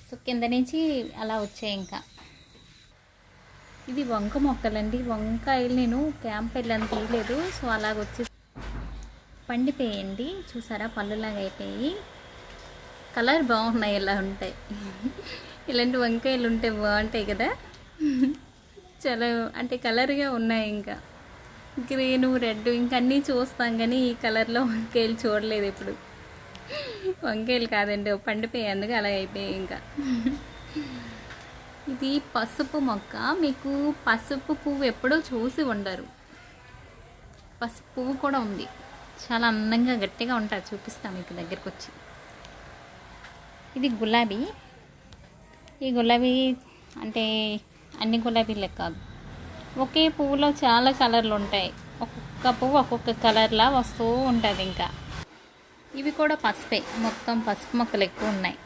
సో కింద నుంచి అలా వచ్చాయి. ఇంకా ఇది వంక మొక్కలండి. వంకాయలు నేను క్యాంప్ వెళ్ళని తీయలేదు, సో అలాగ వచ్చి పండిపోయండి. చూసారా, పళ్ళులాగా అయిపోయి. కలర్ బాగున్నాయి, ఇలా ఉంటాయి. ఇలాంటి వంకాయలు ఉంటే బాగుంటాయి కదా, చాలా అంటే కలర్గా ఉన్నాయి. ఇంకా గ్రీను, రెడ్ ఇంకా అన్నీ చూస్తాం, కానీ ఈ కలర్లో వంకాయలు చూడలేదు ఇప్పుడు. వంకాయలు కాదండి, పండిపోయాయి, అందుకు అలా అయిపోయాయి. ఇంకా ఇది పసుపు మొక్క. మీకు పసుపు పువ్వు ఎప్పుడో చూసి ఉండరు. పసుపు పువ్వు కూడా ఉంది, చాలా అందంగా గట్టిగా ఉంటుంది. చూపిస్తాను మీకు దగ్గరికి వచ్చి. ఇది గులాబీ. ఈ గులాబీ అంటే అన్ని గులాబీలే కాదు, ఒకే పువ్వులో చాలా కలర్లు ఉంటాయి. ఒక్కొక్క పువ్వు ఒక్కొక్క కలర్లా వస్తూ ఉంటుంది. ఇంకా ఇవి కూడా పసుపే, మొత్తం పసుపు మొక్కలు ఎక్కువ ఉన్నాయి.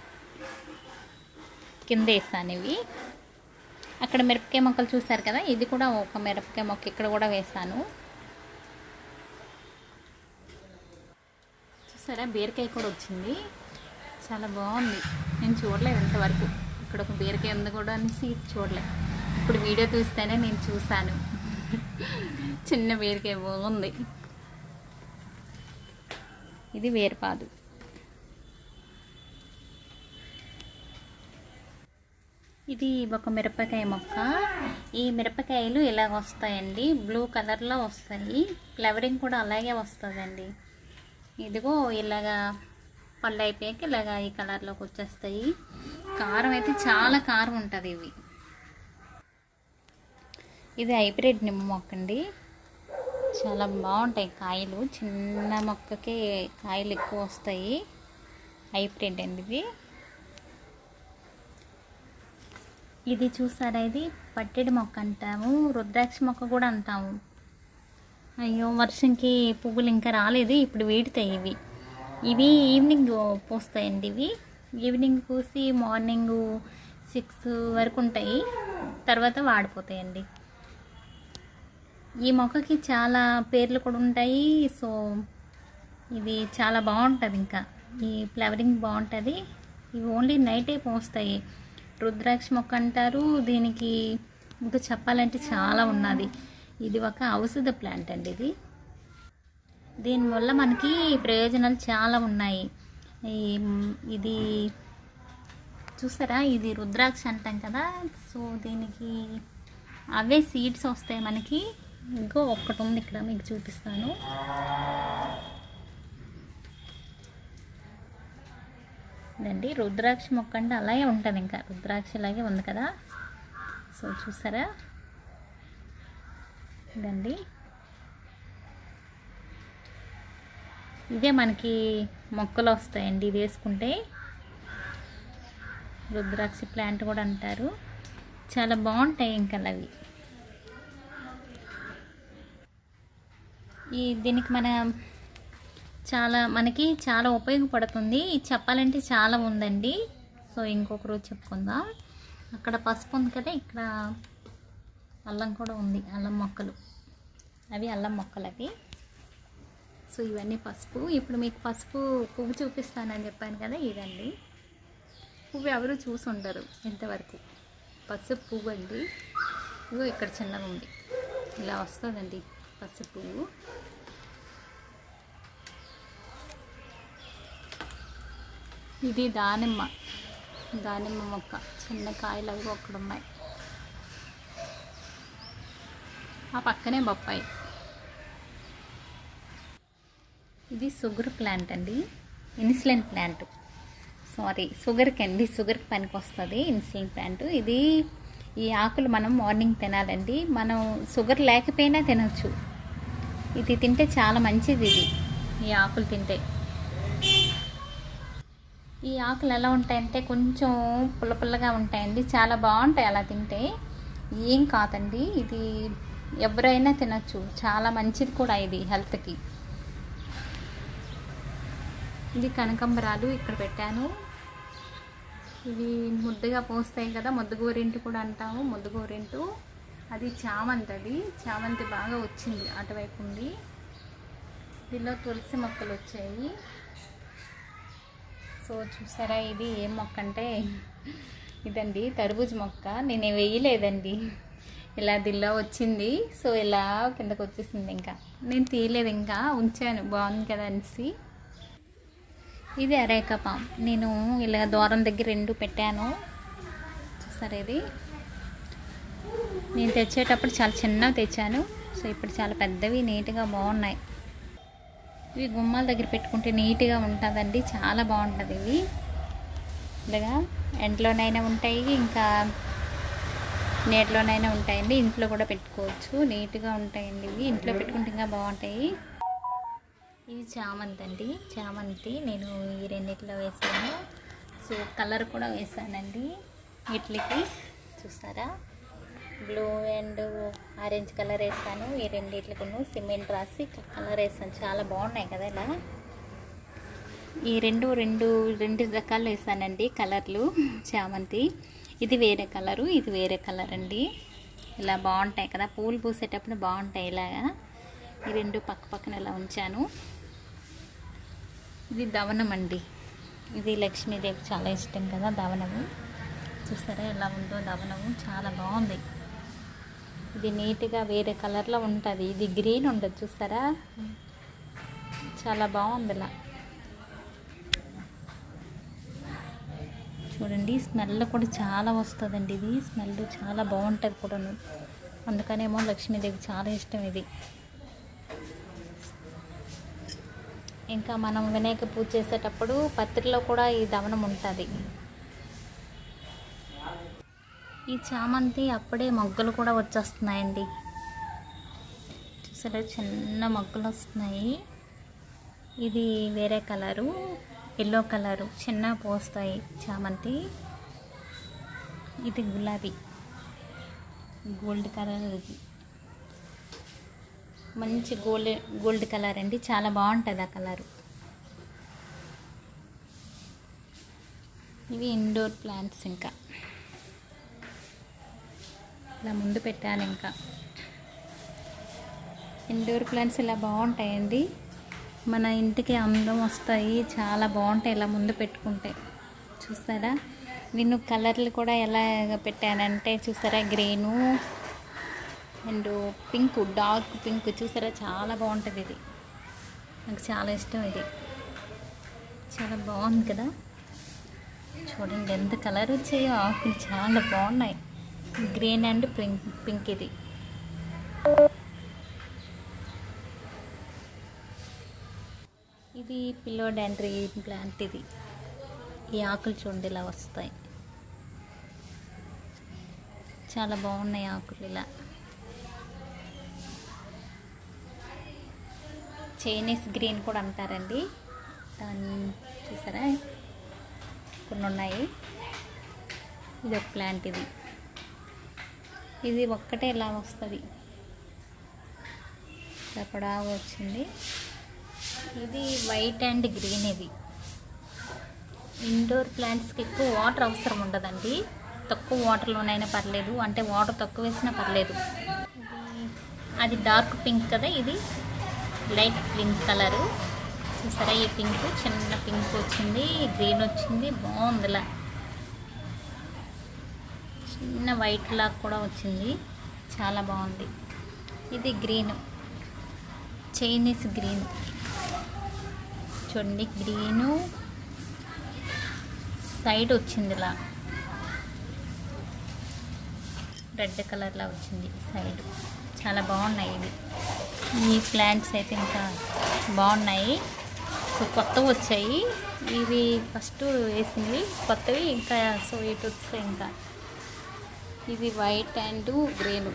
కింద వేసాను ఇవి. అక్కడ మిరపకాయ మొక్కలు చూసారు కదా, ఇది కూడా ఒక మిరపకాయ మొక్క ఇక్కడ కూడా వేసాను. చూసారా, బీరకాయ కూడా వచ్చింది, చాలా బాగుంది. నేను చూడలేదు ఇంతవరకు, ఇక్కడ ఒక బీరకాయ ఉంది కూడా అనేసి చూడలేదు. ఇప్పుడు వీడియో చూస్తేనే నేను చూసాను. చిన్న బీరకాయ బాగుంది. ఇది వేరుపాదు. ఇది ఒక మిరపకాయ మొక్క. ఈ మిరపకాయలు ఇలాగ వస్తాయండి, బ్లూ కలర్లో వస్తాయి. ఫ్లవరింగ్ కూడా అలాగే వస్తుందండి. ఇదిగో ఇలాగా పళ్ళు అయిపోయాక ఇలాగా ఈ కలర్లోకి వచ్చేస్తాయి. కారం అయితే చాలా కారం ఉంటుంది ఇవి. ఇది హైబ్రిడ్ నిమ్మ మొక్క అండి, చాలా బాగుంటాయి కాయలు. చిన్న మొక్కకే కాయలు ఎక్కువ వస్తాయి. హైబ్రిడ్ అండి ఇది. ఇది చూసారా, ఇది పట్టెడి మొక్క అంటాము, రుద్రాక్ష మొక్క కూడా అంటాము. అయ్యో, వర్షంకి పువ్వులు ఇంకా రాలేదు, ఇప్పుడు వీడుతాయి ఇవి. ఇవి ఈవినింగ్ పూస్తాయండి. ఇవి ఈవినింగ్ పూసి మార్నింగ్ 6 వరకు ఉంటాయి, తర్వాత వాడిపోతాయండి. ఈ మొక్కకి చాలా పేర్లు కూడా ఉంటాయి. సో ఇది చాలా బాగుంటుంది. ఇంకా ఈ ఫ్లవరింగ్ బాగుంటుంది. ఇవి ఓన్లీ నైటే పూస్తాయి. రుద్రాక్ష మొక్క అంటారు దీనికి. ఇంకా చెప్పాలంటే చాలా ఉన్నది. ఇది ఒక ఔషధ ప్లాంట్ అండి. దీనివల్ల మనకి ప్రయోజనాలు చాలా ఉన్నాయి. ఇది చూసారా, ఇది రుద్రాక్ష అంటాం కదా. సో దీనికి అవే సీడ్స్ వస్తాయి మనకి. ఇంకో ఒక్కటి ఉంది ఇక్కడ, మీకు చూపిస్తాను. ఇదండి రుద్రాక్ష మొక్క అంటే అలాగే ఉంటుంది, ఇంకా రుద్రాక్ష లాగే ఉంది కదా. సో చూసారా, ఇదండి ఇదే మనకి మొక్కలు వస్తాయండి ఇది వేసుకుంటే. రుద్రాక్ష ప్లాంట్ కూడా అంటారు. చాలా బాగుంటాయి ఇంకా అవి. దీనికి మనకి చాలా ఉపయోగపడుతుంది. చెప్పాలంటే చాలా ఉందండి. సో ఇంకొక రోజు చెప్పుకుందాం. అక్కడ పసుపు ఉంది కదా, ఇక్కడ అల్లం కూడా ఉంది. అల్లం మొక్కలు, అవి అల్లం మొక్కలు అవి. సో ఇవన్నీ పసుపు. ఇప్పుడు మీకు పసుపు పువ్వు చూపిస్తానని చెప్పాను కదా, ఇదండి పువ్వు. ఎవరు చూసి ఉండరు ఇంతవరకు. పసుపు పువ్వు అండి. ఇగో ఇక్కడ చిన్నగా ఉంది, ఇలా వస్తుందండి పసుపు పువ్వు. ఇది దానిమ్మ మొక్క. చిన్న కాయలు అవి అక్కడ ఉన్నాయి. ఆ పక్కనే బొప్పాయి. ఇది షుగర్ ప్లాంట్ అండి, ఇన్సులిన్ ప్లాంట్. సారీ, షుగర్కి అండి, షుగర్కి పనికి వస్తుంది ఇన్సులిన్ ప్లాంట్. ఈ ఆకులు మనం మార్నింగ్ తినాలండి. మనం షుగర్ లేకపోయినా తినచ్చు. ఇది తింటే చాలా మంచిది. ఈ ఆకులు తింటే. ఈ ఆకులు ఎలా ఉంటాయంటే కొంచెం పుల్ల పుల్లగా ఉంటాయండి, చాలా బాగుంటాయి అలా తింటే. ఏం కాదండి, ఇది ఎవరైనా తినచ్చు, చాలా మంచిది కూడా ఇది హెల్త్కి. ఇది కనకాంబరాలు ఇక్కడ పెట్టాను. ఇవి ముద్దగా పోస్తాయి కదా, ముద్దగోరింటు కూడా అంటాము, ముద్దగోరింటు. అది చామంతి. అది చామంతి బాగా వచ్చింది, అటువైపు ఉంది. దీనిలో తులసి మొక్కలు వచ్చాయి. సో చూసారా, ఇది ఏం మొక్క అంటే ఇదండి తర్బూజ్ మొక్క. నేను వేయలేదండి, ఇలా దిల్లో వచ్చింది. సో ఇలా కిందకు వచ్చేసింది. ఇంకా నేను తీయలేదు, ఇంకా ఉంచాను బాగుంది కదా అనేసి. ఇది అరేకా పామ్. నేను ఇలా ద్వారం దగ్గర 2 పెట్టాను. చూసారా, ఇది నేను తెచ్చేటప్పుడు చాలా చిన్నవి తెచ్చాను. సో ఇప్పుడు చాలా పెద్దవి, నీట్గా బాగున్నాయి. ఇవి గుమ్మాల దగ్గర పెట్టుకుంటే నీట్గా ఉంటుందండి, చాలా బాగుంటుంది. ఇవి ఇలాగా ఎండలోనైనా ఉంటాయి, ఇంకా నీటిలోనైనా ఉంటాయండి. ఇంట్లో కూడా పెట్టుకోవచ్చు, నీట్గా ఉంటాయండి. ఇవి ఇంట్లో పెట్టుకుంటే ఇంకా బాగుంటాయి. ఇవి చామంతి అండి, చామంతి. నేను ఈ రెండిట్లో వేసాను. సో కలర్ కూడా వేసానండి వీటికి. చూసారా, బ్లూ అండ్ ఆరెంజ్ కలర్ వేసాను. ఈ రెండిట్లకు సిమెంట్ రాసి కలర్ వేసాను. చాలా బాగున్నాయి కదా ఇలా. ఈ రెండు రకాలు వేసానండి కలర్లు చామంతి. ఇది వేరే కలరు, ఇది వేరే కలర్ అండి. ఇలా బాగుంటాయి కదా, పూలు పూసేటప్పుడు బాగుంటాయి ఇలాగా. ఈ 2 పక్క పక్కన ఇలా ఉంచాను. ఇది దవనం అండి. ఇది లక్ష్మీదేవికి చాలా ఇష్టం కదా దవనము. చూసారా ఎలా ఉందో దవనము, చాలా బాగుంది. ఇది నీట్గా వేరే కలర్లో ఉంటుంది. ఇది గ్రీన్ ఉండదు, చూస్తారా, చాలా బాగుంది ఇలా. చూడండి, స్మెల్ కూడా చాలా వస్తుందండి. ఇది స్మెల్ చాలా బాగుంటుంది కూడాను. అందుకనేమో లక్ష్మీదేవికి చాలా ఇష్టం ఇది. ఇంకా మనం వినాయక పూజ చేసేటప్పుడు పత్రిలో కూడా ఈ దవనం ఉంటుంది. ఈ చామంతి అప్పుడే మొగ్గలు కూడా వచ్చేస్తున్నాయండి. చూసారా, చిన్న మొగ్గలు వస్తున్నాయి. ఇది వేరే కలరు, ఎల్లో కలరు, చిన్న పోస్తాయి చామంతి. ఇది గులాబీ, గోల్డ్ కలర్. ఇది మంచి గోల్డ్ కలర్ అండి, చాలా బాగుంటుంది ఆ కలరు. ఇవి ఇండోర్ ప్లాంట్స్. ఇంకా ఇలా ముందు పెట్టాను. ఇంకా ఇండోర్ ప్లాంట్స్ ఇలా బాగుంటాయండి, మన ఇంటికి అందం వస్తాయి, చాలా బాగుంటాయి ఇలా ముందు పెట్టుకుంటే. చూసారా, నేను కలర్లు కూడా ఎలా పెట్టానంటే చూసారా, green and pink, dark pink. చూసారా, చాలా బాగుంటుంది ఇది. నాకు చాలా ఇష్టం ఇది, చాలా బాగుంది కదా. చూడండి ఎంత కలర్ వచ్చాయో ఆకులు, చాలా బాగున్నాయి. Green and pink. ఇది పిలోడెండ్రీ ప్లాంట్. ఇది ఈ ఆకులు చూడండి ఇలా వస్తాయి, చాలా బాగున్నాయి ఆకులు. ఇలా చైనీస్ గ్రీన్ కూడా అంటారండి దాన్ని, చూసారా కొన్ని ఉన్నాయి. ఇది ఒక ప్లాంట్, ఇది ఒక్కటే ఇలా వస్తుంది, అక్కడ వచ్చింది. ఇది వైట్ అండ్ గ్రీన్. ఇది ఇండోర్ ప్లాంట్స్కి ఎక్కువ వాటర్ అవసరం ఉండదండి, తక్కువ వాటర్లోనైనా పర్లేదు, అంటే వాటర్ తక్కువ వేసినా పర్లేదు. అది డార్క్ పింక్ కదా, ఇది లైట్ పింక్ కలరు. చూసారా ఈ పింక్, చిన్న పింక్ వచ్చింది, గ్రీన్ వచ్చింది, బాగుంది. ఇలా చిన్న వైట్ లాగా కూడా వచ్చింది, చాలా బాగుంది. ఇది గ్రీన్, చైనీస్ గ్రీన్ చూడండి, గ్రీను సైడ్ వచ్చింది, ఇలా రెడ్ కలర్లా వచ్చింది సైడ్. చాలా బాగున్నాయి ఇవి. ఈ ప్లాంట్స్ అయితే ఇంకా బాగున్నాయి. సో కొత్తవి వచ్చాయి ఇవి, ఫస్ట్ వేసినవి కొత్తవి ఇంకా. సో ఇటు వస్తాయి ఇంకా. ఇది వైట్ అండ్ గ్రీన్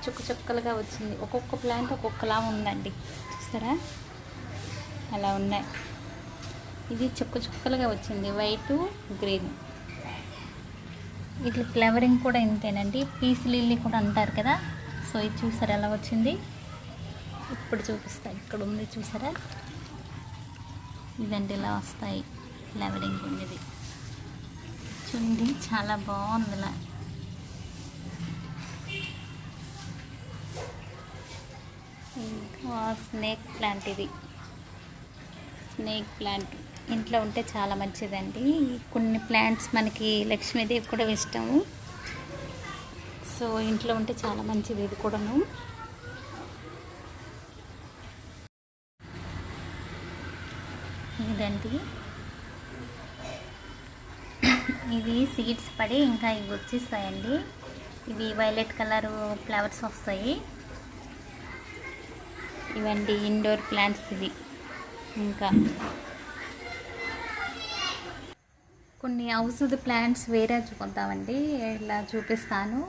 చుక్క చుక్కలుగా వచ్చింది. ఒక్కొక్క ప్లాంట్ ఒక్కొక్కలా ఉందండి, చూసారా అలా ఉన్నాయి. ఇది చుక్క చుక్కలుగా వచ్చింది, వైట్ గ్రీన్. ఇట్లా ఫ్లవరింగ్ కూడా ఇంతేనండి, పీస్ లిల్లీ కూడా అంటారు కదా. సో ఇది చూసారా ఎలా వచ్చింది, ఇప్పుడు చూపిస్తా. ఇక్కడ ఉంది చూసారా, ఇదండి ఇలా వస్తాయి ఫ్లవరింగ్ ఉండేది చూడండి, చాలా బాగుంది. ఇలా ఇంకా స్నేక్ ప్లాంట్, ఇది స్నేక్ ప్లాంట్ ఇంట్లో ఉంటే చాలా మంచిదండి. కొన్ని ప్లాంట్స్ మనకి లక్ష్మీదేవి కూడా ఇష్టము, సో ఇంట్లో ఉంటే చాలా మంచిది ఇది కూడాను. ఇదండి, ఇది సీడ్స్ పడి ఇంకా ఇవి వచ్చేస్తాయండి. ఇవి వైలెట్ కలర్ ఫ్లవర్స్ వస్తాయి. ఇవండి ఇండోర్ ప్లాంట్స్ ఇవి. ఇంకా కొన్ని ఔషధ ప్లాంట్స్ వేరే చూద్దామండి, ఇలా చూపిస్తాను.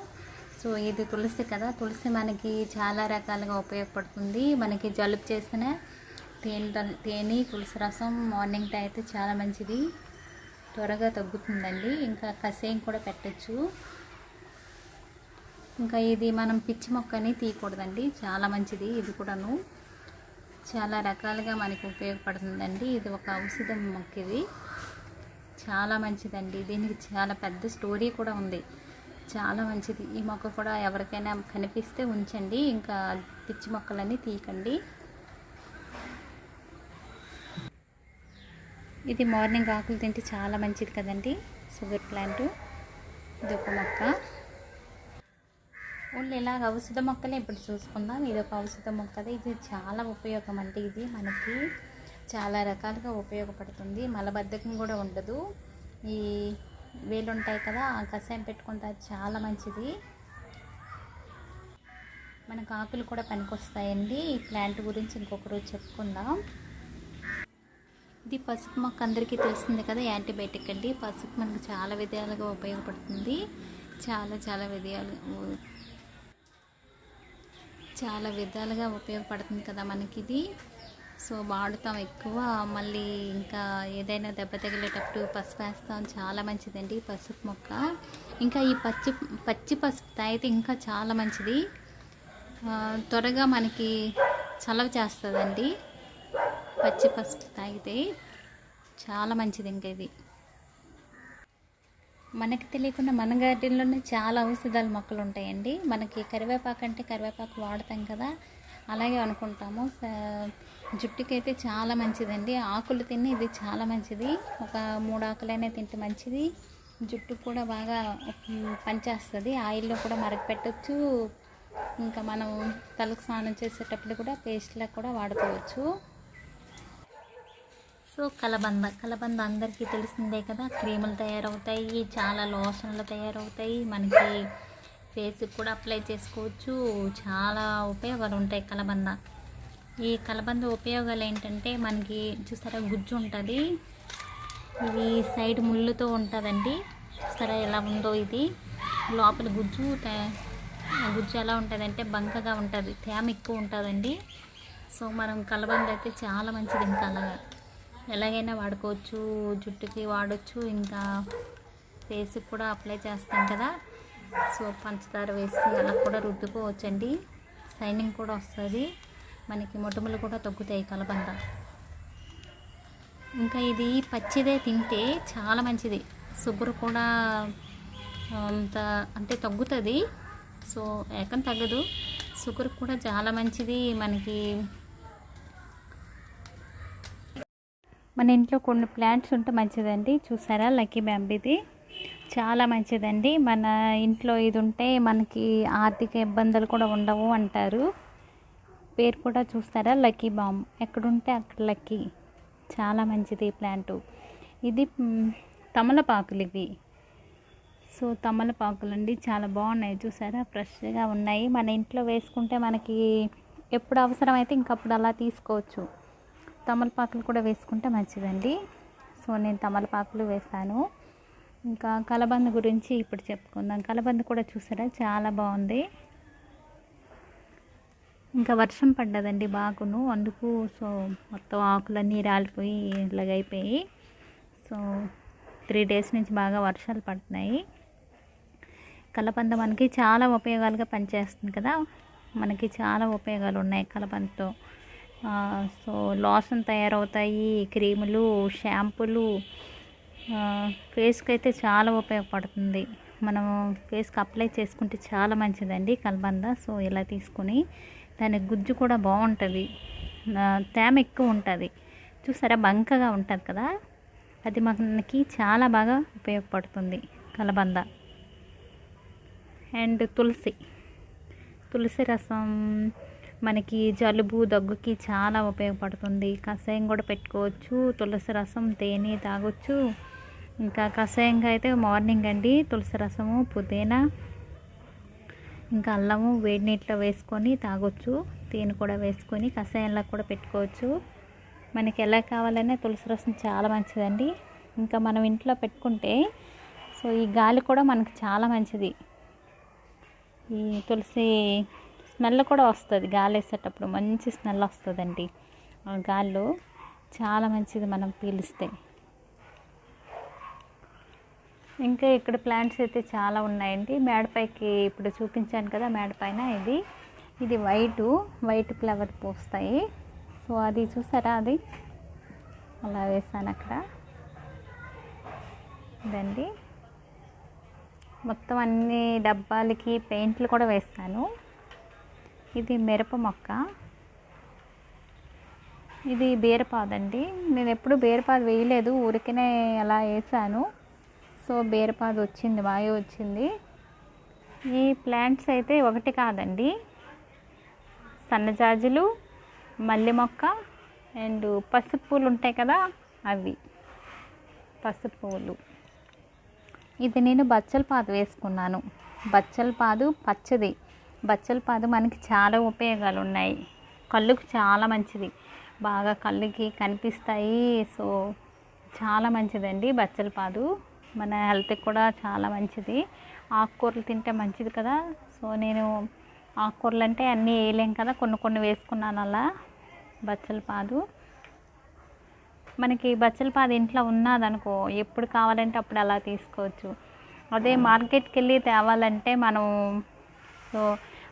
సో ఇది తులసి కదా, తులసి మనకి చాలా రకాలుగా ఉపయోగపడుతుంది. మనకి జలుబు చేసిన తేనె తులసి రసం మార్నింగ్ టైం అయితే చాలా మంచిది, త్వరగా తగ్గుతుందండి. ఇంకా కషాయం కూడా పెట్టచ్చు. ఇంకా ఇది మనం పిచ్చి మొక్కని తీయకూడదండి, చాలా మంచిది. ఇది కూడాను చాలా రకాలుగా మనకి ఉపయోగపడుతుందండి. ఇది ఒక ఔషధం మొక్క, ఇది చాలా మంచిదండి. దీనికి చాలా పెద్ద స్టోరీ కూడా ఉంది, చాలా మంచిది. ఈ మొక్క కూడా ఎవరికైనా కనిపిస్తే ఉంచండి, ఇంకా పిచ్చి మొక్కలన్నీ తీయకండి. ఇది మార్నింగ్ ఆకులు తింటే చాలా మంచిది కదండి, షుగర్ ప్లాంట్. ఇది ఒక మొక్క. ఓన్లీ ఇలాగ ఔషధ మొక్కలే ఇప్పుడు చూసుకుందాం. ఇది ఒక ఔషధ మొక్క, ఇది చాలా ఉపయోగం అంటే, ఇది మనకి చాలా రకాలుగా ఉపయోగపడుతుంది. మలబద్ధకం కూడా ఉండదు. ఈ వేలు ఉంటాయి కదా, ఆ కషాయం పెట్టుకుంటే చాలా మంచిది. మనకు ఆకులు కూడా పనికొస్తాయండి. ఈ ప్లాంట్ గురించి ఇంకొక రోజు చెప్పుకుందాం. ఇది పసుపు మొక్క అందరికీ తెలిసిందే కదా, యాంటీబయాటిక్ అండి. పసుపు మనకు చాలా విధాలుగా ఉపయోగపడుతుంది, చాలా విధాలుగా ఉపయోగపడుతుంది కదా మనకి ఇది. సో వాడుతాం ఎక్కువ. మళ్ళీ ఇంకా ఏదైనా దెబ్బ తగిలేటప్పుడు పసుపు వేస్తాం, చాలా మంచిదండి పసుపు మొక్క. ఇంకా ఈ పచ్చి పసుపు తాగితే ఇంకా చాలా మంచిది, త్వరగా మనకి చలవ చేస్తుందండి. పచ్చి పసుపు తాగితే చాలా మంచిది. ఇంకా ఇది మనకి తెలియకుండా మన గార్డెన్లోనే చాలా ఔషధాల మొక్కలు ఉంటాయండి. మనకి కరివేపాకు అంటే కరివేపాకు వాడతాం కదా, అలాగే అనుకుంటాము. జుట్టుకైతే చాలా మంచిదండి, ఆకులు తిని ఇది చాలా మంచిది. ఒక 3 ఆకులైనా తింటే మంచిది. జుట్టు కూడా బాగా పనిచేస్తుంది, ఆయిల్లో కూడా మరగపెట్టచ్చు. ఇంకా మనం తలకు స్నానం చేసేటప్పుడు కూడా పేస్ట్లా కూడా వాడుకోవచ్చు. సో కలబంద అందరికీ తెలిసిందే కదా, క్రీములు తయారవుతాయి, చాలా లోషన్లు తయారవుతాయి, మనకి ఫేస్కి కూడా అప్లై చేసుకోవచ్చు. చాలా ఉపయోగాలు ఉంటాయి కలబంద. ఈ కలబంద ఉపయోగాలు ఏంటంటే, మనకి చూసారా గుజ్జు ఉంటుంది, ఇది సైడ్ ముళ్ళుతో ఉంటుందండి. చూస్తారా ఎలా ఉందో. ఇది లోపల గుజ్జు ఎలా ఉంటుందంటే బంకగా ఉంటుంది, తేమ ఎక్కువ ఉంటుందండి. సో మనం కలబంద అయితే చాలా మంచిది. ఇంకా అలాగా ఎలాగైనా వాడుకోవచ్చు, జుట్టుకి వాడచ్చు, ఇంకా ఫేస్కి కూడా అప్లై చేస్తాం కదా. సో పంచదార వేసి అలా కూడా రుద్దుకోవచ్చండి. షైనింగ్ కూడా వస్తుంది, మనకి మొటిమలు కూడా తగ్గుతాయి కలబంద. ఇంకా ఇది పచ్చిదే తింటే చాలా మంచిది. షుగర్ కూడా అంత అంటే తగ్గుతుంది. సో ఏకం తగ్గదు, షుగర్ కూడా చాలా మంచిది మనకి. మన ఇంట్లో కొన్ని ప్లాంట్స్ ఉంటే మంచిదండి. చూసారా లక్కీ బ్యాంబీది చాలా మంచిదండి. మన ఇంట్లో ఇది ఉంటే మనకి ఆర్థిక ఇబ్బందులు కూడా ఉండవు అంటారు. పేరు కూడా చూస్తారా లక్కీ బామ్, ఎక్కడుంటే అక్కడ లక్కీ. చాలా మంచిది ప్లాంటు. ఇది తమలపాకులు ఇవి. సో తమలపాకులు అండి చాలా బాగున్నాయి. చూసారా ఫ్రెష్గా ఉన్నాయి. మన ఇంట్లో వేసుకుంటే మనకి ఎప్పుడు అవసరమైతే ఇంకప్పుడు అలా తీసుకోవచ్చు. తమలపాకులు కూడా వేసుకుంటే మంచిదండి. సో నేను తమలపాకులు వేస్తాను. ఇంకా కలబంద గురించి ఇప్పుడు చెప్పుకుందాం. కలబంద కూడా చూసారా చాలా బాగుంది. ఇంకా వర్షం పడ్డదండి బాగును, అందుకు సో మొత్తం ఆకులన్నీ రాలిపోయి ఇలాగైపోయి. సో 3 days నుంచి బాగా వర్షాలు పడుతున్నాయి. కలబంద మనకి చాలా ఉపయోగాలుగా పనిచేస్తుంది కదా. మనకి చాలా ఉపయోగాలు ఉన్నాయి కలబందతో. సో లోషన్ తయారవుతాయి, క్రీములు, షాంపూలు, ఫేస్కి అయితే చాలా ఉపయోగపడుతుంది. మనం ఫేస్కి అప్లై చేసుకుంటే చాలా మంచిదండి కలబంద. సో ఇలా తీసుకుని దాని గుజ్జు కూడా బాగుంటుంది, తేమ ఎక్కువ ఉంటుంది. చూసారా బంకగా ఉంటుంది కదా, అది మనకి చాలా బాగా ఉపయోగపడుతుంది కలబంద. అండ్ తులసి రసం మనకి జలుబు దగ్గుకి చాలా ఉపయోగపడుతుంది. కషాయం కూడా పెట్టుకోవచ్చు. తులసి రసం తేనె తాగొచ్చు. ఇంకా కషాయంగా అయితే మార్నింగ్ అండి తులసి రసము, పుదీనా, ఇంకా అల్లము వేడి నీటిలో వేసుకొని తాగొచ్చు. తేనె కూడా వేసుకొని కషాయంలో కూడా పెట్టుకోవచ్చు. మనకి ఎలా కావాలన్నా తులసి రసం చాలా మంచిదండి. ఇంకా మనం ఇంట్లో పెట్టుకుంటే సో ఈ గాలి కూడా మనకి చాలా మంచిది. ఈ తులసి స్మెల్ కూడా వస్తుంది, గాలి వేసేటప్పుడు మంచి స్మెల్ వస్తుందండి. ఆ గాల్లో చాలా మంచిది మనం పీలిస్తే. ఇంకా ఇక్కడ ప్లాంట్స్ అయితే చాలా ఉన్నాయండి. మేడపైకి ఇప్పుడు చూపించాను కదా, మేడపైన ఇది వైట్ ఫ్లవర్ పూస్తాయి. సో అది చూసారా, అది అలా వేసాను అక్కడ. ఇదండి మొత్తం అన్ని డబ్బాలకి పెయింట్లు కూడా వేస్తాను. ఇది మిరప మొక్క, ఇది బీరపాదండి. నేను ఎప్పుడు బీరపాదు వేయలేదు, ఊరికనే అలా వేసాను. సో బీరపాదు వచ్చింది, బాగా వచ్చింది. ఈ ప్లాంట్స్ అయితే ఒకటి కాదండి, సన్నజాజులు, మల్లె మొక్క అండ్ పసుపు పూలు ఉంటాయి కదా, అవి పసుపు పూలు. ఇది నేను బచ్చలపాదు వేసుకున్నాను. బచ్చలపాదు పచ్చది. బచ్చలపాదు మనకి చాలా ఉపయోగాలు ఉన్నాయి. కళ్ళుకు చాలా మంచిది, బాగా కళ్ళుకి కనిపిస్తాయి. సో చాలా మంచిదండి బచ్చలపాదు, మన హెల్త్కి కూడా చాలా మంచిది. ఆకుకూరలు తింటే మంచిది కదా. సో నేను ఆకుకూరలు అంటే అన్నీ వేయలేం కదా, కొన్ని వేసుకున్నాను అలా. బచ్చలపాదు మనకి బచ్చలపాదు ఇంట్లో ఉన్నదనుకో ఎప్పుడు కావాలంటే అప్పుడు అలా తీసుకోవచ్చు. అదే మార్కెట్కి వెళ్ళి తేవాలంటే మనం సో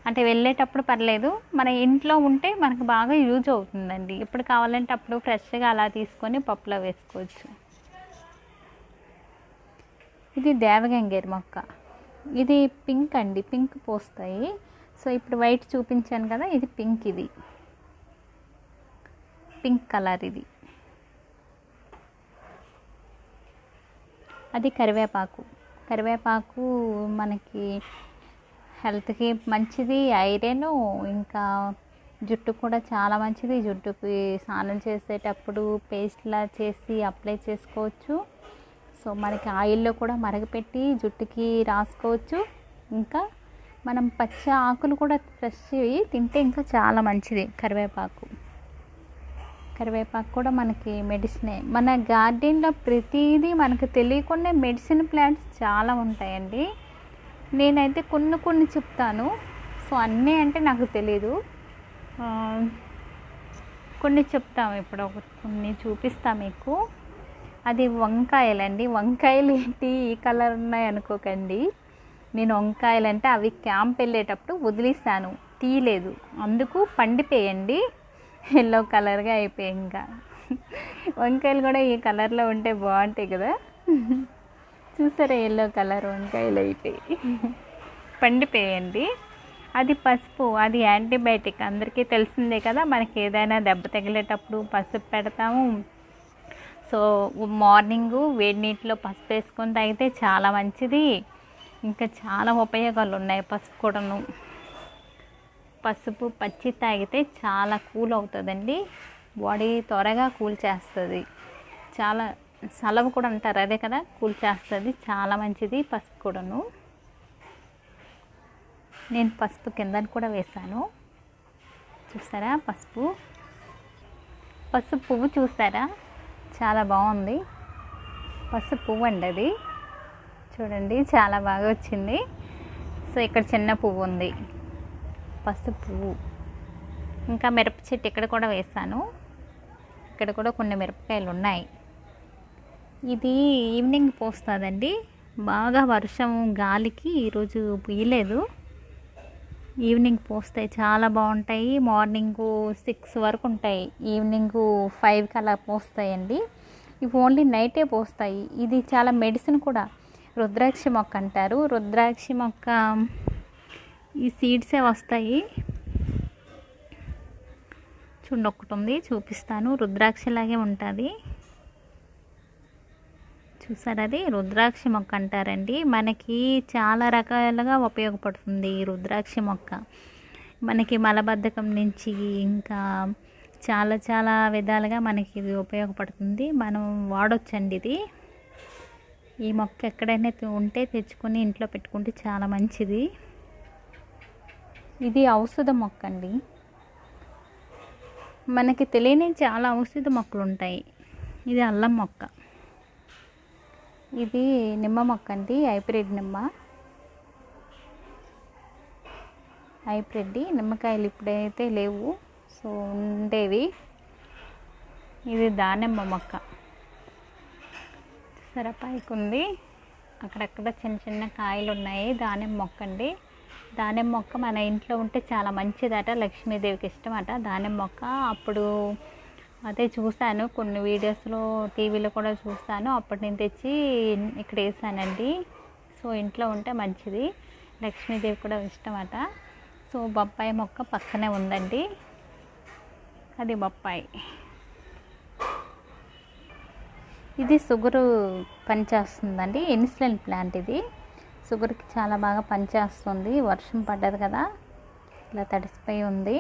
అంటే వెళ్ళేటప్పుడు పర్లేదు, మన ఇంట్లో ఉంటే మనకు బాగా యూజ్ అవుతుందండి. ఎప్పుడు కావాలంటే అప్పుడు ఫ్రెష్గా అలా తీసుకొని పప్పులో వేసుకోవచ్చు. ఇది దేవగంగేరు మొక్క, ఇది పింక్ అండి, పింక్ పోస్తాయి. సో ఇప్పుడు వైట్ చూపించాను కదా, ఇది పింక్, ఇది పింక్ కలర్. అది కరివేపాకు మనకి హెల్త్కి మంచిది, ఐరన్, ఇంకా జుట్టు కూడా చాలా మంచిది. జుట్టుకి స్నానం చేసేటప్పుడు పేస్ట్లా చేసి అప్లై చేసుకోవచ్చు. సో మనకి ఆయిల్లో కూడా మరగపెట్టి జుట్టుకి రాసుకోవచ్చు. ఇంకా మనం పచ్చ ఆకులు కూడా ఫ్రెష్ తింటే ఇంకా చాలా మంచిది కరివేపాకు. కరివేపాకు కూడా మనకి మెడిసినే. మన గార్డెన్లో ప్రతిదీ మనకు తెలియకుండా మెడిసిన్ ప్లాంట్స్ చాలా ఉంటాయండి. నేనైతే కొన్ని కొన్ని చెప్తాను. సో అన్నీ అంటే నాకు తెలీదు. కొన్ని చెప్తాము. ఇప్పుడు కొన్ని చూపిస్తా మీకు. అది వంకాయలండి. వంకాయలు ఏంటి ఈ కలర్ ఉన్నాయి అనుకోకండి. నేను వంకాయలంటే అవి క్యాంప్ వెళ్ళేటప్పుడు వదిలేసాను, తీయలేదు, అందుకు పండిపోయండి ఎల్లో కలర్గా అయిపోయాయి. ఇంకా వంకాయలు కూడా ఈ కలర్లో ఉంటే బాగుంటాయి కదా. చూసారా ఎల్లో కలర్ వంకాయలు అయిపోయి పండిపోయండి. అది పసుపు, అది యాంటీబయాటిక్, అందరికీ తెలిసిందే కదా. మనకి ఏదైనా దెబ్బ తగిలేటప్పుడు పసుపు పెడతాము. సో మార్నింగు వేడి నీటిలో పసుపు వేసుకొని తాగితే చాలా మంచిది. ఇంకా చాలా ఉపయోగాలు ఉన్నాయి పసుపు కూడాను. పసుపు పచ్చి తాగితే చాలా కూల్ అవుతుందండి, బాడీ త్వరగా కూల్ చేస్తుంది. చాలా సలవ కూడా అంటారు, అదే కదా, కూల్ చేస్తుంది, చాలా మంచిది పసుపు కూడాను. నేను పసుపు కింద కూడా వేసాను. చూసారా పసుపు పువ్వు చూసారా, చాలా బాగుంది. పసుపు పువ్వు అండి అది, చూడండి చాలా బాగా వచ్చింది. సో ఇక్కడ చిన్న పువ్వు ఉంది, పసుపు పువ్వు. ఇంకా మిరప చెట్టు ఇక్కడ కూడా వేసాను. ఇక్కడ కూడా కొన్ని మిరపకాయలు ఉన్నాయి. ఇది ఈవినింగ్ పోస్తుందండి. బాగా వర్షం గాలికి ఈరోజు పూయలేదు. ఈవినింగ్ పోస్తాయి, చాలా బాగుంటాయి. మార్నింగ్ 6 వరకు ఉంటాయి, ఈవినింగ్ 5కి అలా పోస్తాయండి. ఇవి ఓన్లీ నైటే పోస్తాయి. ఇది చాలా మెడిసిన్ కూడా. రుద్రాక్షి మొక్క అంటారు. రుద్రాక్షి మొక్క ఈ సీడ్సే వస్తాయి. చూడండి ఒకటి ఉంది, చూపిస్తాను. రుద్రాక్షలాగే ఉంటుంది, చూసారు. అది రుద్రాక్షి మొక్క అంటారండి. మనకి చాలా రకాలుగా ఉపయోగపడుతుంది ఈ రుద్రాక్షి మొక్క. మనకి మలబద్ధకం నుంచి ఇంకా చాలా చాలా విధాలుగా మనకి ఇది ఉపయోగపడుతుంది. మనం వాడొచ్చండి ఇది. ఈ మొక్క ఎక్కడైనా ఉంటే తెచ్చుకొని ఇంట్లో పెట్టుకుంటే చాలా మంచిది. ఇది ఔషధ మొక్క అండి. మనకి తెలియని చాలా ఔషధ మొక్కలు ఉంటాయి. ఇది అల్లం మొక్క. ఇది నిమ్మ మొక్క అండి, హైబ్రిడ్ నిమ్మ. హైబ్రిడ్ నిమ్మకాయలు ఇప్పుడైతే లేవు, సో ఉండేవి. ఇది దానిమ్మ మొక్క, సరే పైకి ఉంది, అక్కడక్కడ చిన్న చిన్న కాయలు ఉన్నాయి. దానిమ్మ మొక్క అండి. దానిమ్మ మొక్క మన ఇంట్లో ఉంటే చాలా మంచిదట, లక్ష్మీదేవికి ఇష్టం అట దానిమ్మ మొక్క. అప్పుడు అదే చూశాను కొన్ని వీడియోస్లో, టీవీలో కూడా చూస్తాను. అప్పుడు నేను తెచ్చి ఇక్కడ వేసానండి. సో ఇంట్లో ఉంటే మంచిది, లక్ష్మీదేవి కూడా ఇష్టం అట. సో బొప్పాయి మొక్క పక్కనే ఉందండి, అది బొప్పాయి. ఇది షుగరు పనిచేస్తుందండి, ఇన్సులిన్ ప్లాంట్. ఇది షుగర్కి చాలా బాగా పనిచేస్తుంది. వర్షం పడ్డది కదా, ఇలా తడిసిపోయి ఉంది.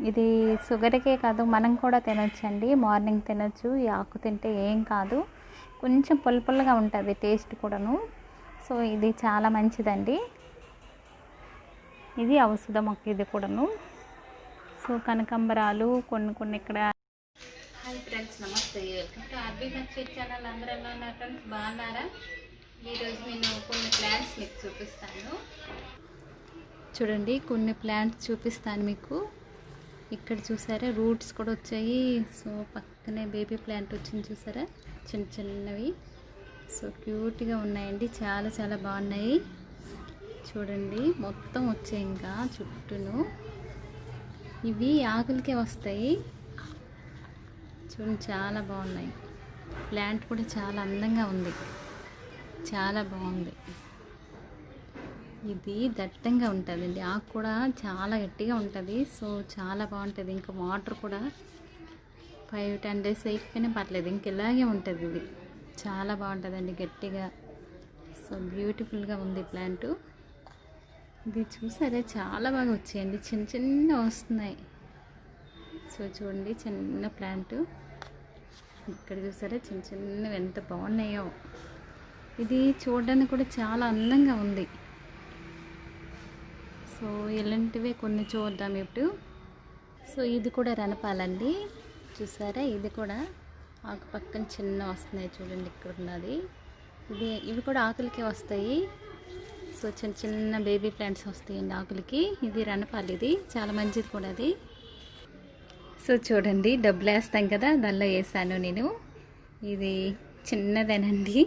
ఇది షుగర్కే కాదు, మనం కూడా తినొచ్చండి. మార్నింగ్ తినొచ్చు. ఈ ఆకు తింటే ఏం కాదు, కొంచెం పుల్లగా ఉంటుంది టేస్ట్ కూడాను. సో ఇది చాలా మంచిదండి. ఇది ఔషధ మొక్క ఇది కూడాను. సో కనకాంబరాలు కొన్ని ఇక్కడ. హాయ్ ఫ్రెండ్స్, నమస్తే, welcome to RB nursery channel. అందరూ ఎలా ఉన్నారు ఫ్రెండ్స్, బాగున్నారా? ఈరోజు నేను కొన్ని ప్లాంట్స్ మీకు చూపిస్తాను. చూడండి కొన్ని ప్లాంట్స్ చూపిస్తాను మీకు. ఇక్కడ చూసారా రూట్స్ కూడా వచ్చాయి. సో పక్కనే బేబీ ప్లాంట్ వచ్చింది చూసారా, చిన్న చిన్నవి. సో క్యూట్గా ఉన్నాయండి, చాలా చాలా బాగున్నాయి. చూడండి మొత్తం వచ్చాయి ఇంకా చుట్టూను. ఇవి ఆకులకే వస్తాయి. చూడండి చాలా బాగున్నాయి. ప్లాంట్ కూడా చాలా అందంగా ఉంది, చాలా బాగుంది. ఇది దట్టంగా ఉంటుందండి, ఆకు కూడా చాలా గట్టిగా ఉంటుంది. సో చాలా బాగుంటుంది. ఇంకా వాటర్ కూడా 5-10 డేస్ అయిపోయినా పర్లేదు, ఇంక ఇలాగే ఉంటుంది. ఇది చాలా బాగుంటుందండి, గట్టిగా. సో బ్యూటిఫుల్గా ఉంది ప్లాంటు. ఇది చూసారా చాలా బాగా వచ్చాయండి, చిన్న చిన్న వస్తున్నాయి. సో చూడండి చిన్న ప్లాంటు, ఇక్కడ చూసారా చిన్న చిన్నవి ఎంత బాగున్నాయో. ఇది చూడడానికి కూడా చాలా అందంగా ఉంది. సో ఇలాంటివే కొన్ని చూద్దాం ఇప్పుడు. సో ఇది కూడా రణపాలండి. చూసారా, ఇది కూడా ఆకు పక్కన చిన్న వస్తున్నాయి చూడండి, ఇక్కడ ఉన్నది ఇవి కూడా ఆకులకే వస్తాయి. సో చిన్న చిన్న బేబీ ప్లాంట్స్ వస్తాయండి ఆకులకి. ఇది రణపాలు, ఇది చాలా మంచిది కూడా అది. సో చూడండి, డబ్బులు వేస్తాం కదా, దానిలో వేసాను నేను. ఇది చిన్నదేనండి,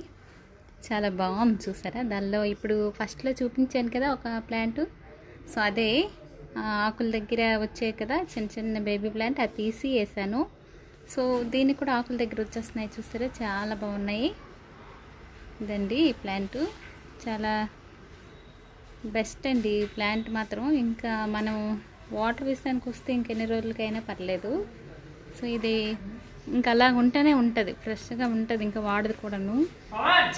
చాలా బాగుంది చూసారా. దానిలో ఇప్పుడు ఫస్ట్లో చూపించాను కదా ఒక ప్లాంట్, సో అదే ఆకుల దగ్గర వచ్చాయి కదా చిన్న చిన్న బేబీ ప్లాంట్, అది తీసి వేసాను. సో దీనికి కూడా ఆకుల దగ్గర వచ్చేస్తున్నాయి చూసారా, చాలా బాగున్నాయి. ఇదండి ఈ ప్లాంట్, చాలా బెస్ట్ అండి ఈ ప్లాంట్ మాత్రం. ఇంకా మనం వాటర్ విషయానికి వస్తే ఇంకెన్ని రోజులకైనా పర్లేదు. సో ఇది ఇంకా అలా ఉంటూనే ఉంటుంది, ఫ్రెష్గా ఉంటుంది, ఇంకా వాడదు కూడాను,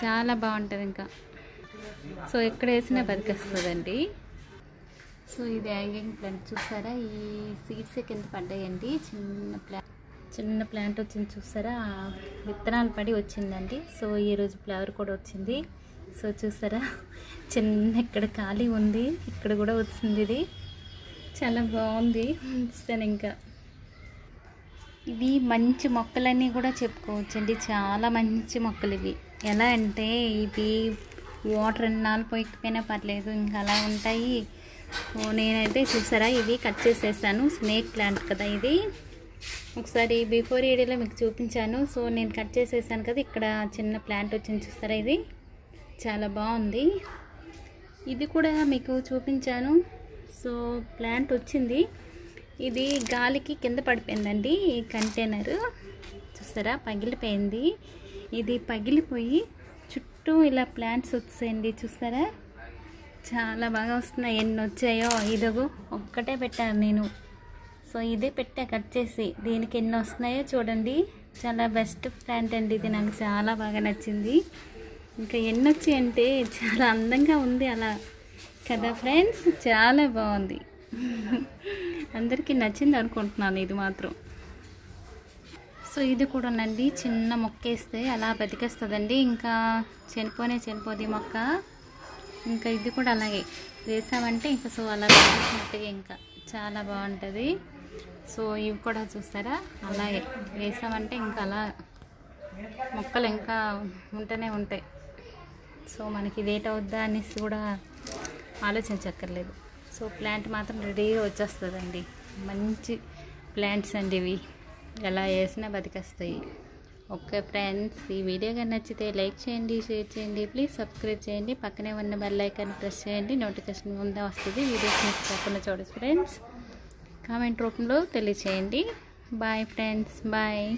చాలా బాగుంటుంది ఇంకా. సో ఎక్కడ వేసినా బతికేస్తుందండి. సో ఇది హ్యాంగింగ్ ప్లాంట్ చూసారా, ఈ సీడ్స్ కింద పడ్డాయండి. చిన్న ప్లాంట్ వచ్చింది చూసారా, విత్తనాలు పడి వచ్చిందండి. సో ఈరోజు ఫ్లవర్ కూడా వచ్చింది. సో చూసారా, చిన్న ఇక్కడ ఖాళీ ఉంది, ఇక్కడ కూడా వచ్చింది. ఇది చాలా బాగుంది. ఇస్తాను ఇంకా. ఇవి మంచి మొక్కలన్నీ కూడా చెప్పుకోవచ్చండి, చాలా మంచి మొక్కలు ఇవి. ఎలా అంటే ఇవి వాటర్ ఎన్నాళ్ళు పోయకపోయినా పర్లేదు, ఇంకా అలా ఉంటాయి. నేనైతే చూసారా ఇవి కట్ చేసేసాను. స్నేక్ ప్లాంట్ కదా ఇది, ఒకసారి బిఫోర్ వీడియోలో మీకు చూపించాను. సో నేను కట్ చేసేసాను కదా, ఇక్కడ చిన్న ప్లాంట్ వచ్చింది చూస్తారా, ఇది చాలా బాగుంది. ఇది కూడా మీకు చూపించాను. సో ప్లాంట్ వచ్చింది, ఇది గాలికి కింద పడిపోయిందండి. ఈ కంటైనర్ చూసారా పగిలిపోయింది. ఇది పగిలిపోయి చుట్టూ ఇలా ప్లాంట్స్ వచ్చాయండి చూసారా, చాలా బాగా వస్తున్నాయి. ఎన్ని వచ్చాయో, ఇదిగో ఒక్కటే పెట్టాను నేను. సో ఇదే పెట్టా కట్ చేసి, దీనికి ఎన్ని వస్తున్నాయో చూడండి. చాలా బెస్ట్ ప్లాంట్ అండి ఇది, నాకు చాలా బాగా నచ్చింది. ఇంకా ఎన్ని వచ్చాయంటే చాలా అందంగా ఉంది అలా కదా ఫ్రెండ్స్, చాలా బాగుంది. అందరికీ నచ్చింది అనుకుంటున్నాను ఇది మాత్రం. సో ఇది కూడా నండి, చిన్న మొక్క వేస్తే అలా బతికేస్తుందండి, ఇంకా చనిపోది మొక్క. ఇంకా ఇది కూడా అలాగే వేసామంటే ఇంకా సో అలా బతికినట్టుగా ఇంకా చాలా బాగుంటుంది. సో ఇవి కూడా చూస్తారా, అలాగే వేసామంటే ఇంకా అలా మొక్కలు ఇంకా ఉంటూనే ఉంటాయి. సో మనకి లేట్ అవుద్దా అనేసి కూడా ఆలోచించక్కర్లేదు. సో ప్లాంట్ మాత్రం రెడీగా వచ్చేస్తుందండి. మంచి ప్లాంట్స్ అండి ఇవి, ఎలా వేసినా బతికేస్తాయి. ఓకే ఫ్రెండ్స్, ఈ వీడియో కానీ నచ్చితే లైక్ చేయండి, షేర్ చేయండి, ప్లీజ్ సబ్స్క్రైబ్ చేయండి. పక్కనే ఉన్న బెల్ ఐకాన్ ప్రెస్ చేయండి, నోటిఫికేషన్ ముందే వస్తుంది. వీడియోస్ మిస్ కాకుండా చూడొచ్చు ఫ్రెండ్స్. కామెంట్ రూపంలో తెలియచేయండి. Bye friends, bye.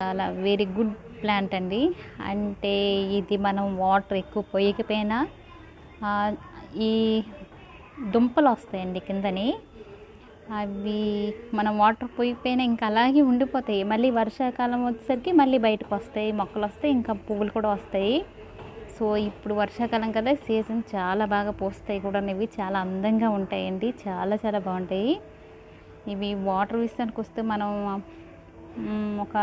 చాలా వెరీ గుడ్ ప్లాంట్ అండి. అంటే ఇది మనం వాటర్ ఎక్కువ పోయకపోయినా ఈ దుంపలు వస్తాయండి కిందని, అవి మనం వాటర్ పోయిపోయినా ఇంకా అలాగే ఉండిపోతాయి. మళ్ళీ వర్షాకాలం వచ్చేసరికి మళ్ళీ బయటకు వస్తాయి, మొక్కలు వస్తాయి, ఇంకా పువ్వులు కూడా వస్తాయి. సో ఇప్పుడు వర్షాకాలం కదా, సీజన్ చాలా బాగా పూస్తాయి కూడా. ఇవి చాలా అందంగా ఉంటాయండి, చాలా చాలా బాగుంటాయి. ఇవి వాటర్ విషయానికి వస్తే మనం ఒక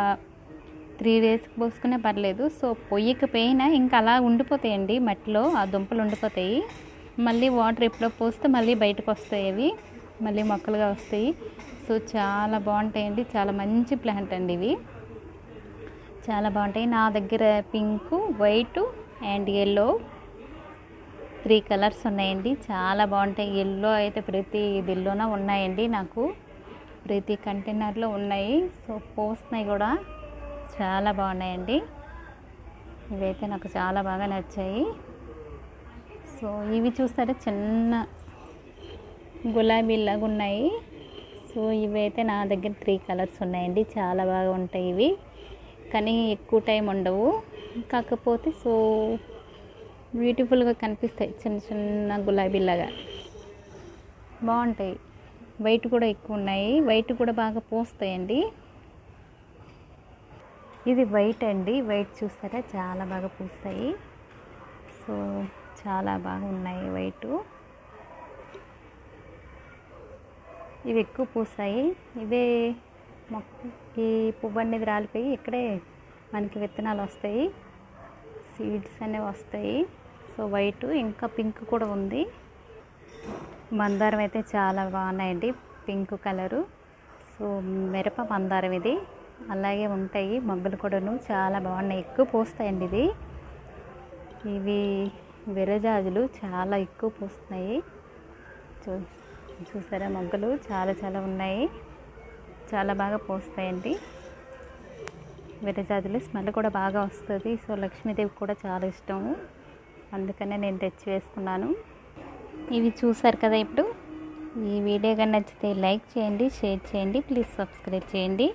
3 డేస్కి పోసుకునే పర్లేదు. సో పొయ్యకపోయినా ఇంకా అలా ఉండిపోతాయండి మట్టిలో, ఆ దుంపలు ఉండిపోతాయి. మళ్ళీ వాటర్ ఎప్పుడో పోస్తే మళ్ళీ బయటకు వస్తాయి, అవి మళ్ళీ మొక్కలుగా వస్తాయి. సో చాలా బాగుంటాయండి, చాలా మంచి ప్లాంట్ అండి ఇవి, చాలా బాగుంటాయి. నా దగ్గర pink, white and yellow 3 colours ఉన్నాయండి, చాలా బాగుంటాయి. ఎల్లో అయితే ప్రతి దీనిలోన ఉన్నాయండి, నాకు ప్రతి కంటైనర్లో ఉన్నాయి. సో పోస్తున్నాయి కూడా, చాలా బాగున్నాయండి. ఇవైతే నాకు చాలా బాగా నచ్చాయి. సో ఇవి చూస్తారా, చిన్న గులాబీలాగా ఉన్నాయి. సో ఇవైతే నా దగ్గర 3 కలర్స్ ఉన్నాయండి, చాలా బాగా ఉంటాయి ఇవి. కానీ ఎక్కువ టైం ఉండవు, కాకపోతే సో బ్యూటిఫుల్గా కనిపిస్తాయి, చిన్న చిన్న గులాబీలాగా బాగుంటాయి. వైట్ కూడా ఎక్కువ ఉన్నాయి, వైట్ కూడా బాగా పూస్తాయండి. ఇది వైట్ అండి, వైట్ చూస్తారా చాలా బాగా పూస్తాయి. సో చాలా బాగా ఉన్నాయి వైట్, ఇవి ఎక్కువ పూస్తాయి. ఇవే ఈ పువ్వు అనేది రాలిపోయి ఇక్కడే మనకి విత్తనాలు వస్తాయి, సీడ్స్ అనేవి వస్తాయి. సో వైట్, ఇంకా పింక్ కూడా ఉంది. మందారం అయితే చాలా బాగున్నాయండి, పింక్ కలరు. సో మిరప మందారం ఇది, అలాగే ఉంటాయి మొగ్గలు కూడాను చాలా బాగున్నాయి, ఎక్కువ పూస్తాయండి ఇది. ఇవి విరజాజులు చాలా ఎక్కువ పూస్తున్నాయి. చూసారా మొగ్గలు చాలా చాలా ఉన్నాయి, చాలా బాగా పూస్తాయండి విరజాజులు. స్మెల్ కూడా బాగా వస్తుంది. సో లక్ష్మీదేవి కూడా చాలా ఇష్టం, అందుకనే నేను తెచ్చి వేసుకున్నాను. ఇవి చూసారు కదా. ఇప్పుడు ఈ వీడియో కానీ నచ్చితే లైక్ చేయండి, షేర్ చేయండి, ప్లీజ్ సబ్స్క్రైబ్ చేయండి,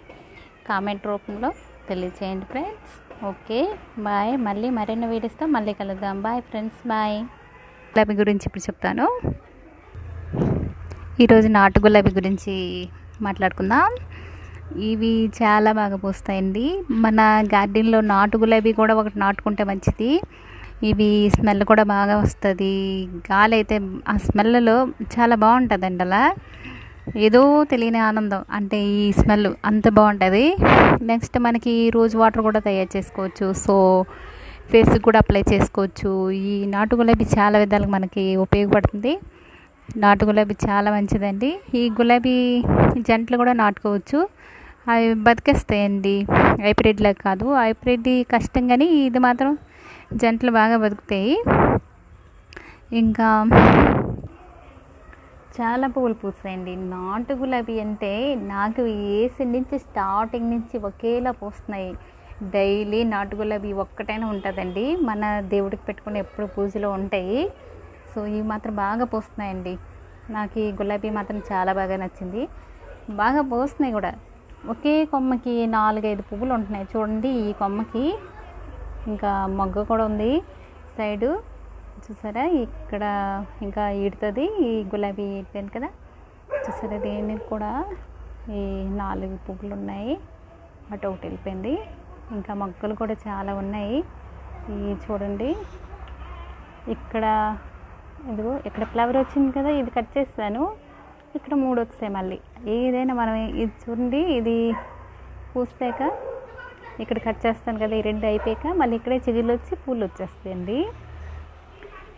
కామెంట్ రూపంలో తెలియచేయండి ఫ్రెండ్స్. Okay bye. మళ్ళీ మరిన్ని వీడియోస్తో మళ్ళీ కలుద్దాం. Bye friends, bye. గులాబీ గురించి ఇప్పుడు చెప్తాను. ఈరోజు నాటు గులాబీ గురించి మాట్లాడుకుందాం. ఇవి చాలా బాగా పూస్తాయండి. మన గార్డెన్లో నాటు గులాబీ కూడా ఒకటి నాటుకుంటే మంచిది. ఇవి స్మెల్ కూడా బాగా వస్తుంది. గాలి అయితే ఆ స్మెల్లో చాలా బాగుంటుందండి. అలా ఏదో తెలియని ఆనందం, అంటే ఈ స్మెల్ అంత బాగుంటుంది. నెక్స్ట్ మనకి రోజ్ వాటర్ కూడా తయారు చేసుకోవచ్చు. సో ఫేస్కి కూడా అప్లై చేసుకోవచ్చు. ఈ నాటు గులాబీ చాలా విధాలుగా మనకి ఉపయోగపడుతుంది. నాటు గులాబీ చాలా మంచిదండి. ఈ గులాబీ జంటలు కూడా నాటుకోవచ్చు, అవి బతికేస్తాయండి. హైబ్రిడ్లా కాదు, హైబ్రిడ్ కష్టం, కానీ ఇది మాత్రం జంటలు బాగా బతుకుతాయి. ఇంకా చాలా పువ్వులు పూస్తాయండి. నాటు గులాబీ అంటే నాకు వేసి నుంచి స్టార్టింగ్ నుంచి ఒకేలా పూస్తున్నాయి. డైలీ నాటు గులాబీ ఒక్కటైనా ఉంటుందండి, మన దేవుడికి పెట్టుకుని ఎప్పుడు పూజలో ఉంటాయి. సో ఇవి మాత్రం బాగా పూస్తున్నాయండి. నాకు ఈ గులాబీ మాత్రం చాలా బాగా నచ్చింది, బాగా పూస్తున్నాయి కూడా. ఒకే కొమ్మకి 4-5 పువ్వులు ఉంటున్నాయి చూడండి. ఈ కొమ్మకి ఇంకా మొగ్గ కూడా ఉంది సైడు, చూసారా. ఇక్కడ ఇంకా ఈడుతుంది, ఈ గులాబీ ఈడిపోయింది కదా, చూసారా. దీనికి కూడా ఈ 4 పువ్వులు ఉన్నాయి, అటు ఒకటి వెళ్ళిపోయింది. ఇంకా మొగ్గలు కూడా చాలా ఉన్నాయి. ఈ చూడండి ఇక్కడ, ఇదిగో ఇక్కడ ఫ్లవర్ వచ్చింది కదా, ఇది కట్ చేస్తాను. ఇక్కడ 3 వచ్చాయి మళ్ళీ. ఏదైనా మనం ఇది చూడండి, ఇది పూసాక ఇక్కడ కట్ చేస్తాను కదా, ఈ 2 అయిపోయాక మళ్ళీ ఇక్కడే చిగుళ్ళు వచ్చి పూలు వచ్చేస్తాయండి.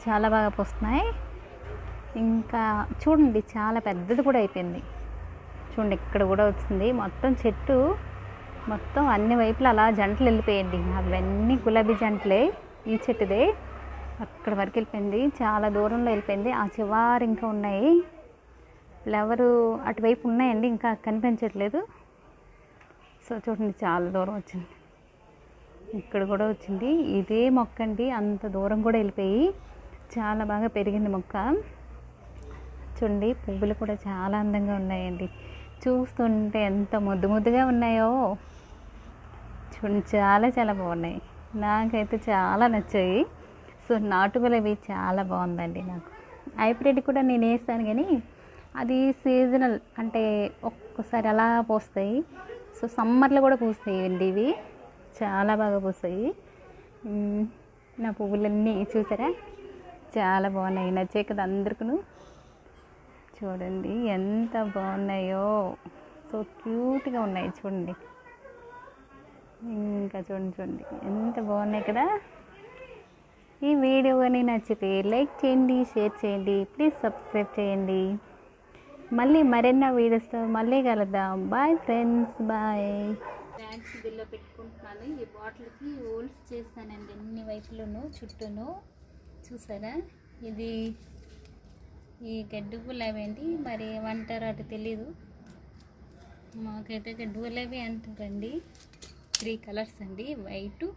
చాలా బాగా పూస్తున్నాయి. ఇంకా చూడండి చాలా పెద్దది కూడా అయిపోయింది. చూడండి ఇక్కడ కూడా వచ్చింది. మొత్తం చెట్టు మొత్తం అన్ని వైపులా అలా జంటలు వెళ్ళిపోయండి. అవన్నీ గులాబీ జంటలే, ఈ చెట్టుదే అక్కడ వరకు వెళ్ళిపోయింది, చాలా దూరంలో వెళ్ళిపోయింది. ఆ చివరి ఇంకా ఉన్నాయి ఫ్లవరు, అటువైపు ఉన్నాయండి, ఇంకా కనిపించట్లేదు. సో చూడండి చాలా దూరం వచ్చింది. ఇక్కడ కూడా వచ్చింది. ఇదే మొక్క అండి, అంత దూరం కూడా వెళ్ళిపోయి చాలా బాగా పెరిగింది మొక్క. చూడండి పువ్వులు కూడా చాలా అందంగా ఉన్నాయండి. చూస్తుంటే ఎంత ముద్దు ముద్దుగా ఉన్నాయో చూడండి, చాలా చాలా బాగున్నాయి. నాకైతే చాలా నచ్చాయి. సో నాటు గులాబీ చాలా బాగుందండి. నాకు హైబ్రిడ్ కూడా నేను వేస్తాను, కానీ అది సీజనల్, అంటే ఒక్కొక్కసారి అలా పూస్తాయి. సో సమ్మర్లో కూడా పూస్తాయి అండి, ఇవి చాలా బాగా పూస్తాయి. నా పువ్వులన్నీ చూసారా చాలా బాగున్నాయి, నచ్చాయి కదా అందరికీ. చూడండి ఎంత బాగున్నాయో, సో క్యూట్గా ఉన్నాయి చూడండి. ఇంకా చూడండి ఎంత బాగున్నాయి కదా. ఈ వీడియో కానీ నచ్చితే లైక్ చేయండి, షేర్ చేయండి, ప్లీజ్ సబ్స్క్రైబ్ చేయండి. మళ్ళీ మరెన్నో వీడియోస్తో మళ్ళీ కలుద్దాం. Bye friends, bye. బ్యాగ్స్ బిల్లో పెట్టుకుంటున్నాను. ఈ బాటిల్కి హోల్స్ చేస్తానండి అన్ని వైపులను చుట్టూను, చూసారా. ఇది ఈ గడ్డి గులాబీ అండి, మరి ఏమంటారో అటు తెలీదు, మాకైతే గడ్డి గులాబీ అంటారండి. 3 కలర్స్ అండి, వైటు,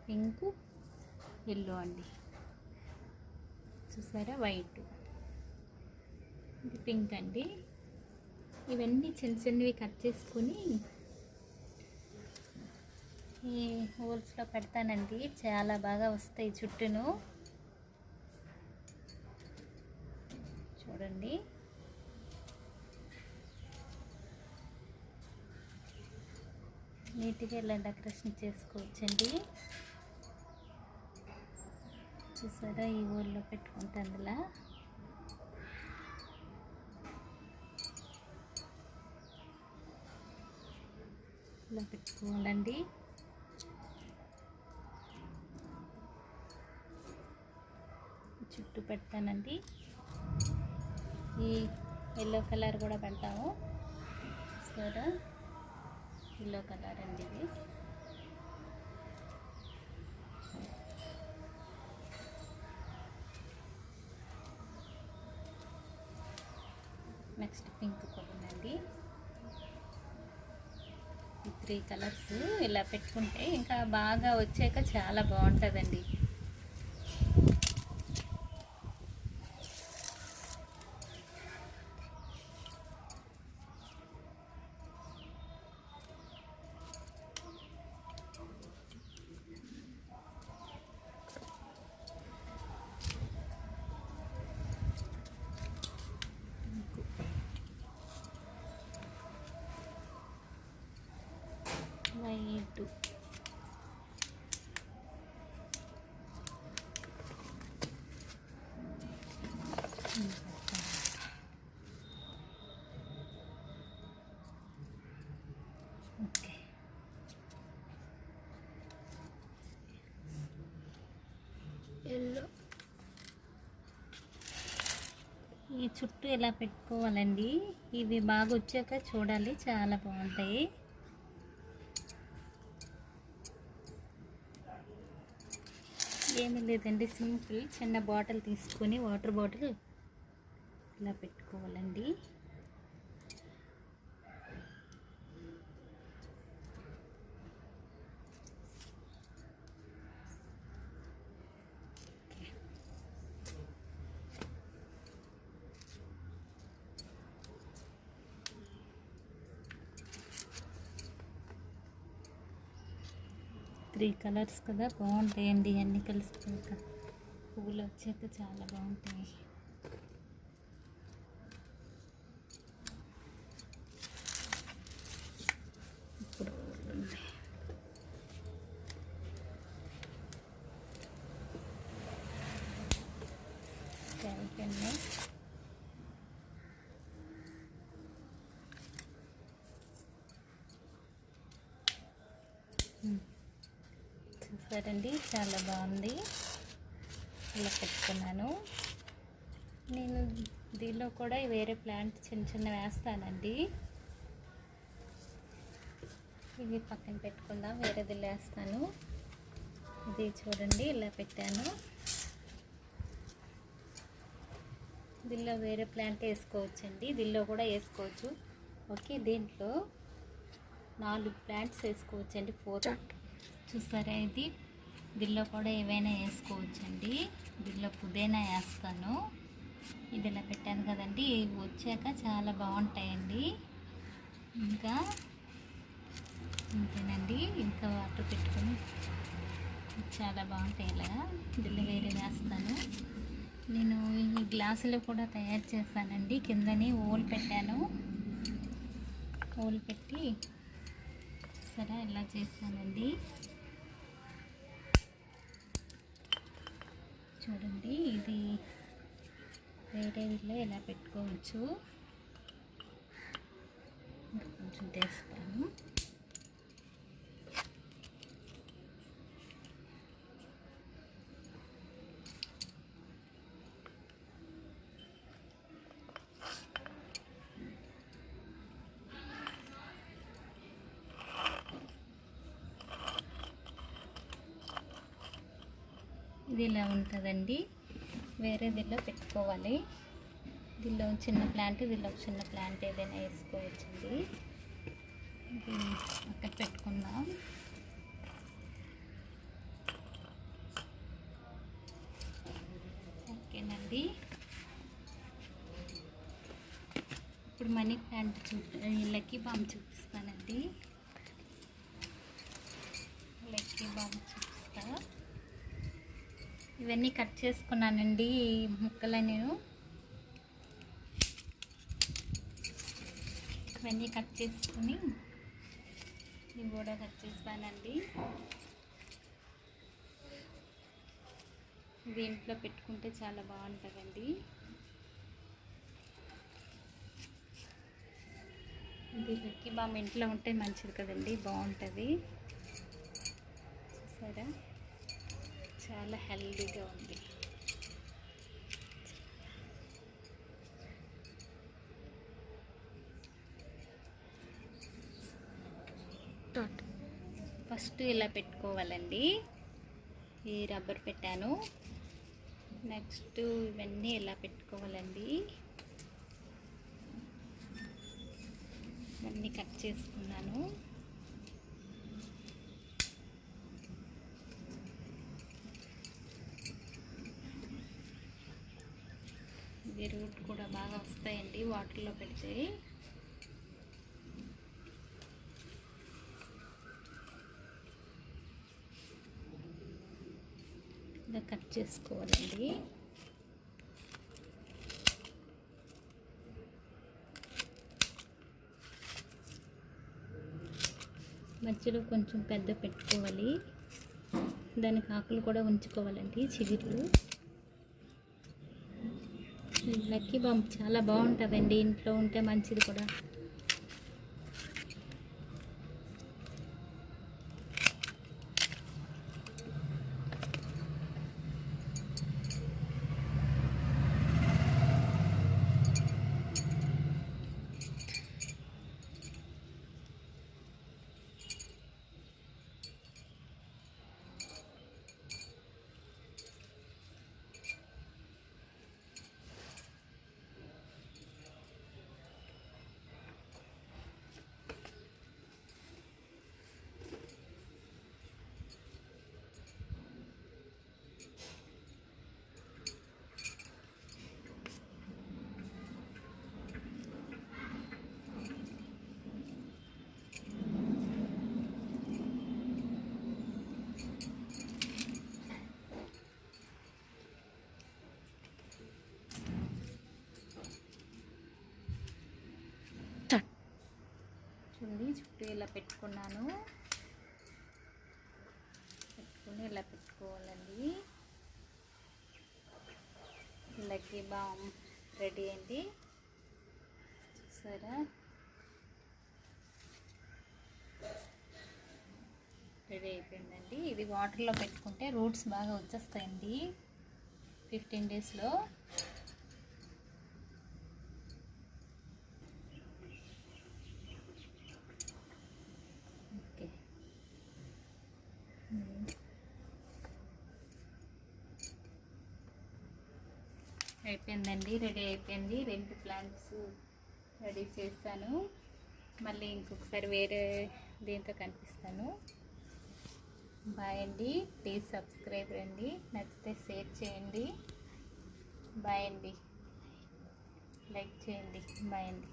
పింకు, ఎల్లో అండి. చూసారా వైట్, ఇది పింక్ అండి. ఇవన్నీ చిన్న చిన్నవి కట్ చేసుకొని ఈ హోల్స్లో పెడతానండి, చాలా బాగా వస్తాయి చుట్టూను. చూడండి నీట్గా ఇలా డెకరేషన్ చేసుకోవచ్చండి. చూసారా ఈ ఊళ్ళో పెట్టుకుంటాను ఇలా. ఇలా పెట్టుకోవాలండి. చుట్టూ పెడతానండి. ఈ ఎల్లో కలర్ కూడా పెడతాము. చూసారా, ఎల్లో కలర్ అండి ఇది. నెక్స్ట్ పింక్ కూడా ఉందండి. ఈ 3 కలర్స్ ఇలా పెట్టుకుంటే ఇంకా బాగా వచ్చాక చాలా బాగుంటుందండి. White, okay, yellow. ఈ చుట్టూ ఎలా పెట్టుకోవాలండి, ఇవి బాగా వచ్చాక చూడాలి, చాలా బాగుంటాయి. ఏమీ లేదండి, సింపుల్ చిన్న బాటిల్ తీసుకొని వాటర్ బాటిల్ ఇలా పెట్టుకోవాలండి. త్రీ కలర్స్ కదా, బాగుంటాయండి అన్నీ కలిసిపోయాక. పువ్వులు వచ్చాక చాలా బాగుంటాయి. ఇప్పుడు పెన్ను, చూసారండి, చాలా బాగుంది. ఇలా పెట్టుకున్నాను. నేను దీనిలో కూడా వేరే ప్లాంట్ చిన్న చిన్న వేస్తానండి. ఇది పక్కన పెట్టుకుందాం, వేరేది వేస్తాను. ఇది చూడండి, ఇలా పెట్టాను. దీనిలో వేరే ప్లాంట్ వేసుకోవచ్చండి, దీనిలో కూడా వేసుకోవచ్చు. ఓకే, దీంట్లో 4 ప్లాంట్స్ వేసుకోవచ్చండి, 4. చూసారా, ఇది దీనిలో కూడా ఏవైనా వేసుకోవచ్చండి. దీనిలో పుదీనా వేస్తాను. ఇది ఇలా పెట్టాను కదండి, ఇవి వచ్చాక చాలా బాగుంటాయండి. ఇంకా అంతేనండి, ఇంకా వాటర్ పెట్టుకొని చాలా బాగుంటాయి. ఇలాగా దీనిలో వేరే వేస్తాను. నేను ఈ గ్లాసులో కూడా తయారు చేస్తానండి. కిందని ఓల్ పెట్టాను, ఓల్ పెట్టి సరే ఇలా చేస్తానండి. చూడండి, ఇది వేరే వీళ్ళు ఇలా పెట్టుకోవచ్చు. కొంచెం తెస్తాను. ఇది ఇలా ఉంటుందండి. వేరే దీనిలో పెట్టుకోవాలి. దీనిలో చిన్న ప్లాంట్, దీనిలో చిన్న ప్లాంట్ ఏదైనా వేసుకోవచ్చండి. ఇది అక్కడ పెట్టుకుందాం. ఓకేనండి, ఇప్పుడు మనీ ప్లాంట్ లక్కీ బామ్ చూపిస్తానండి. లక్కీ బామ్ చూపిస్తా. ఇవన్నీ కట్ చేసుకున్నానండి, ముక్కలు నేను ఇవన్నీ కట్ చేసుకుని ఇవి కూడా కట్ చేస్తానండి. దీంట్లో పెట్టుకుంటే చాలా బాగుంటుందండి. ఇది లక్కీ బామ్ ఇంట్లో ఉంటే మంచిది కదండి, బాగుంటుంది. చూసారా, చాలా హెల్దీగా ఉంది. ఫస్ట్ ఇలా పెట్టుకోవాలండి. ఈ రబ్బర్ పెట్టాను. నెక్స్ట్ ఇవన్నీ ఇలా పెట్టుకోవాలండి. ఇవన్నీ కట్ చేసుకున్నాను. ఇది రూట్ కూడా బాగా వస్తాయండి వాటర్లో పెడితే. ఇలా కట్ చేసుకోవాలండి. మధ్యలో కొంచెం పెద్ద పెట్టుకోవాలి. దానికి ఆకులు కూడా ఉంచుకోవాలండి, చిగుర్లు. లక్కీ బాంబ్ చాలా బాగుంటుందండి, ఇంట్లో ఉంటే మంచిది కూడా. చూడండి, చుట్టూ ఇలా పెట్టుకున్నాను. పెట్టుకుని ఇలా పెట్టుకోవాలండి. లక్కీ బామ్ రెడీ అయింది, చూసారా? రెడీ అయిపోయిందండి. ఇది వాటర్లో పెట్టుకుంటే రూట్స్ బాగా వచ్చేస్తాయండి 15 డేస్లో. అయిపోయిందండి, రెడీ అయిపోయింది. 2 ప్లాంట్స్ రెడీ చేస్తాను. మళ్ళీ ఇంకొకసారి వేరే దీంతో కనిపిస్తాను. బాయ్ అండి. ప్లీజ్ సబ్స్క్రైబ్ అండి. నచ్చితే షేర్ చేయండి. బాయ్ అండి. లైక్ చేయండి. బాయ్ అండి.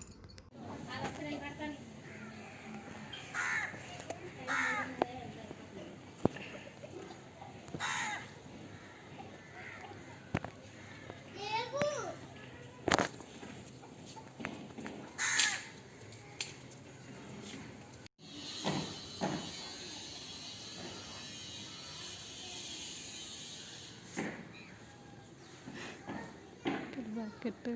Gitu.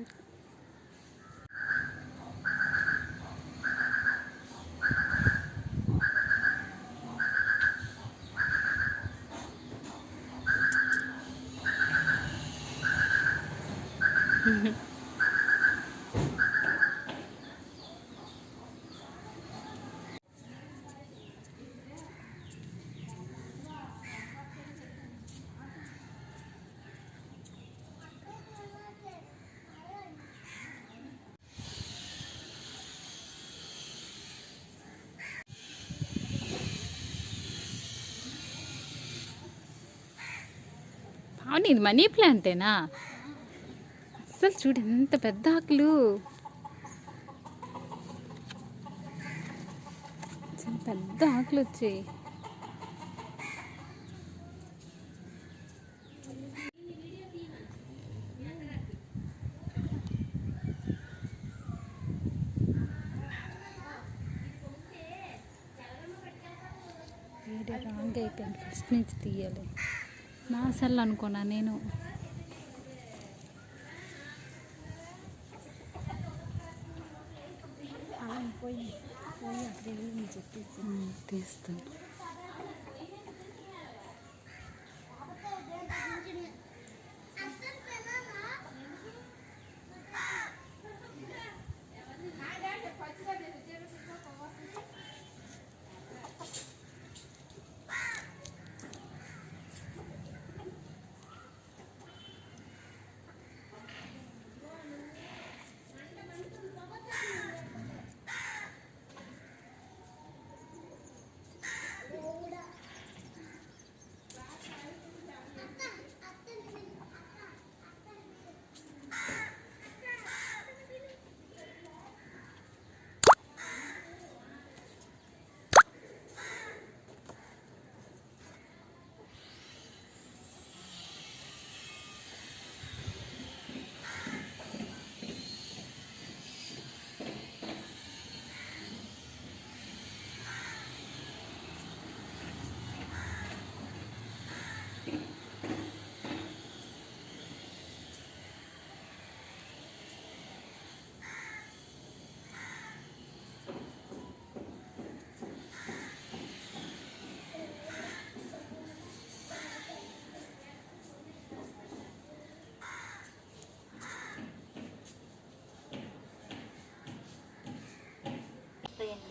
అవును, ఇది మనీ ప్లాంటేనా? అసలు చూడు ఎంత పెద్ద ఆకులు, పెద్ద ఆకులు వచ్చాయి. వీడియో రాంగ్ అయిపోయింది, ఫస్ట్ నుంచి తీయాలి. నా అసలు అనుకున్నా నేను. పోయి అక్కడ చెప్పేసి తీస్తాను.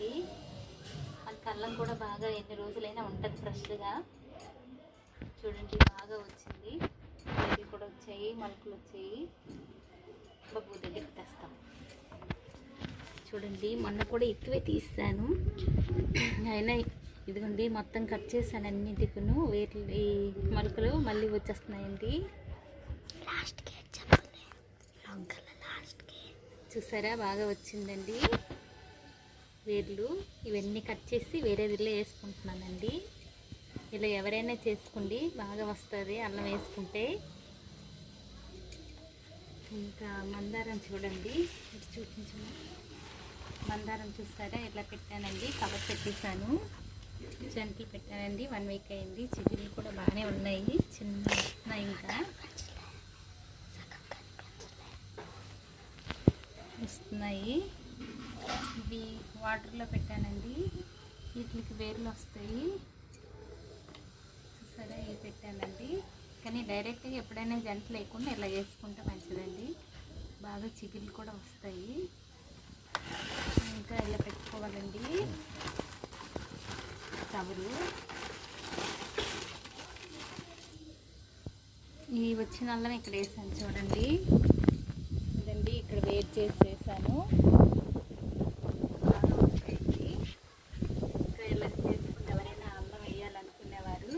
వస్తుందండి. మనకి అల్లం కూడా బాగా ఎన్ని రోజులైనా ఉంటుంది ఫ్రెష్గా. చూడండి బాగా వచ్చింది, వేర్లు కూడా వచ్చాయి, మొలకలు వచ్చాయి. బాబు దగ్గరికి తెస్తాం. చూడండి మొన్న కూడా ఎక్కువే తీస్తాను, అయినా ఇదిగోండి మొత్తం కట్ చేశాను అన్నింటికును. వేర్లు ఈ మొలకలు మళ్ళీ వచ్చేస్తున్నాయండి. చూసారా బాగా వచ్చిందండి వేర్లు. ఇవన్నీ కట్ చేసి వేరే దీనిలో వేసుకుంటున్నానండి. ఇలా ఎవరైనా చేసుకోండి, బాగా వస్తుంది అల్లం వేసుకుంటే. ఇంకా మందారం చూడండి, ఇటు చూపించండి. మందారం చూస్తారా ఇట్లా పెట్టానండి, కవర్ పెట్టేశాను, జంటలు పెట్టానండి. 1 వీక్ అయింది. చిగుళ్ళు కూడా బాగానే ఉన్నాయి, చిన్న ఇంకా వస్తున్నాయి. ఇవి వాటర్లో పెట్టానండి, వీటికి వేర్లు వస్తాయి. చూసారా ఇవి పెట్టానండి. కానీ డైరెక్ట్గా ఎప్పుడైనా జంట లేకుండా ఇలా వేసుకుంటే మంచిదండి, బాగా చిగుళ్ళు కూడా వస్తాయి. ఇంకా ఇలా పెట్టుకోవాలండి కవరు. ఈ వచ్చిన అల్లం ఇక్కడ వేసాను చూడండి, ఇదండి ఇక్కడ వేట్ చేసి వేసాను. బాగా వస్తాయండి. ఇంకా ఇలా చేసుకుంటే ఎవరైనా అల్లం వేయాలనుకునేవారు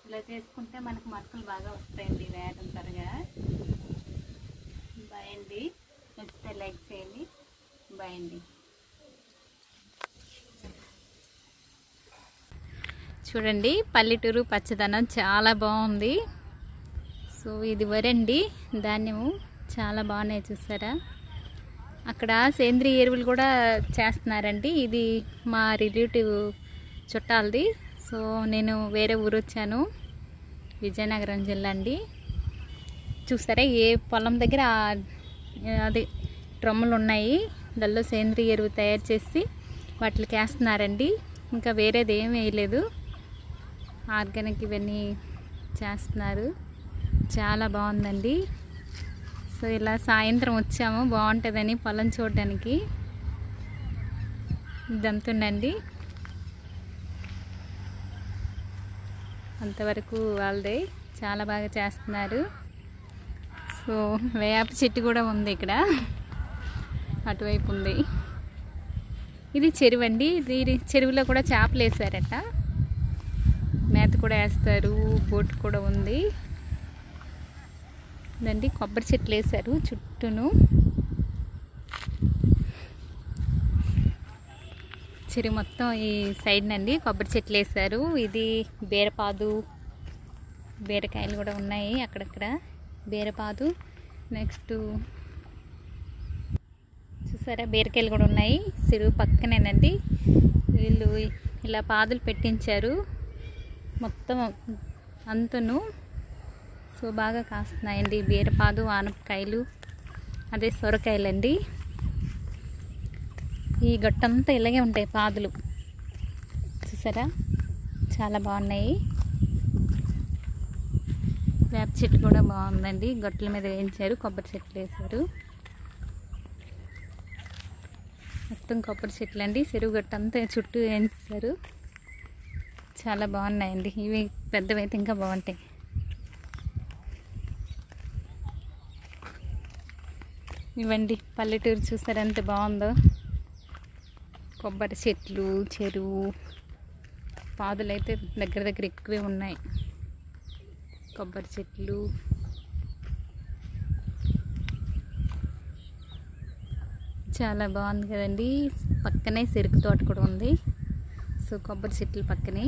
ఇలా చేసుకుంటే మనకు మొక్కలు బాగా వస్తాయండి వేయడం త్వరగా. బాయ్ అండి, నచ్చితే లైక్ చేయండి. బాయ్ అండి. చూడండి పల్లెటూరు పచ్చదనం చాలా బాగుంది. సో ఇది వరండి, ధాన్యము చాలా బాగున్నాయి చూసారా. అక్కడ సేంద్రియ ఎరువులు కూడా చేస్తున్నారండి. ఇది మా రిలేటివ్ చుట్టాలది. సో నేను వేరే ఊరు వచ్చాను, విజయనగరం జిల్లా అండి. చూసారా ఏ పొలం దగ్గర అది డ్రమ్ములు ఉన్నాయి, దానిలో సేంద్రియ ఎరువు తయారు చేసి వాటికి వేస్తున్నారండి. ఇంకా వేరేది ఏం వేయలేదు, ఆర్గానిక్ ఇవన్నీ చేస్తున్నారు. చాలా బాగుందండి. సో ఇలా సాయంత్రం వచ్చాము, బాగుంటుందని పొలం చూడడానికి. ఇదంతుండండి, అంతవరకు వాళ్ళదే. చాలా బాగా చేస్తున్నారు. సో వేప చెట్టు కూడా ఉంది ఇక్కడ, అటువైపు ఉంది. ఇది చెరువు అండి, ఇది చెరువులో కూడా చేపలు వేసారట, మేత కూడా వేస్తారు, బోట్ కూడా ఉంది. ఇదండి కొబ్బరి చెట్లు వేసారు చుట్టూను. చెరువు మొత్తం ఈ సైడ్ నండి కొబ్బరి చెట్లు వేసారు. ఇది బీరపాదు, బీరకాయలు కూడా ఉన్నాయి అక్కడక్కడ, బీరపాదు. నెక్స్ట్ చూసారా బీరకాయలు కూడా ఉన్నాయి చెరువు పక్కనేనండి. వీళ్ళు ఇలా పాదులు పెట్టించారు మొత్తం అంతను. సో బాగా కాస్తున్నాయండి బీరపాదు, ఆనపకాయలు, అదే సొరకాయలండి. ఈ గట్టంతా ఇలాగే ఉంటాయి పాదులు, చూసారా చాలా బాగున్నాయి. వేప చెట్టు కూడా బాగుందండి, గట్టుల మీద వేయించారు, కొబ్బరి చెట్లు వేసారు. మొత్తం కొబ్బరి చెట్లు అండి, చెరువు గట్టంతా చుట్టూ వేయించారు. చాలా బాగున్నాయండి. ఇవి పెద్దవైతే ఇంకా బాగుంటాయి. ఇవ్వండి పల్లెటూరు, చూసారా ఎంత బాగుందో. కొబ్బరి చెట్లు, చెరువు, పాదులు అయితే దగ్గర దగ్గర ఎక్కువే ఉన్నాయి. కొబ్బరి చెట్లు, చాలా బాగుంది కదండి. పక్కనే చెరుకు తోట కూడా ఉంది. సో కొబ్బరి చెట్లు పక్కనే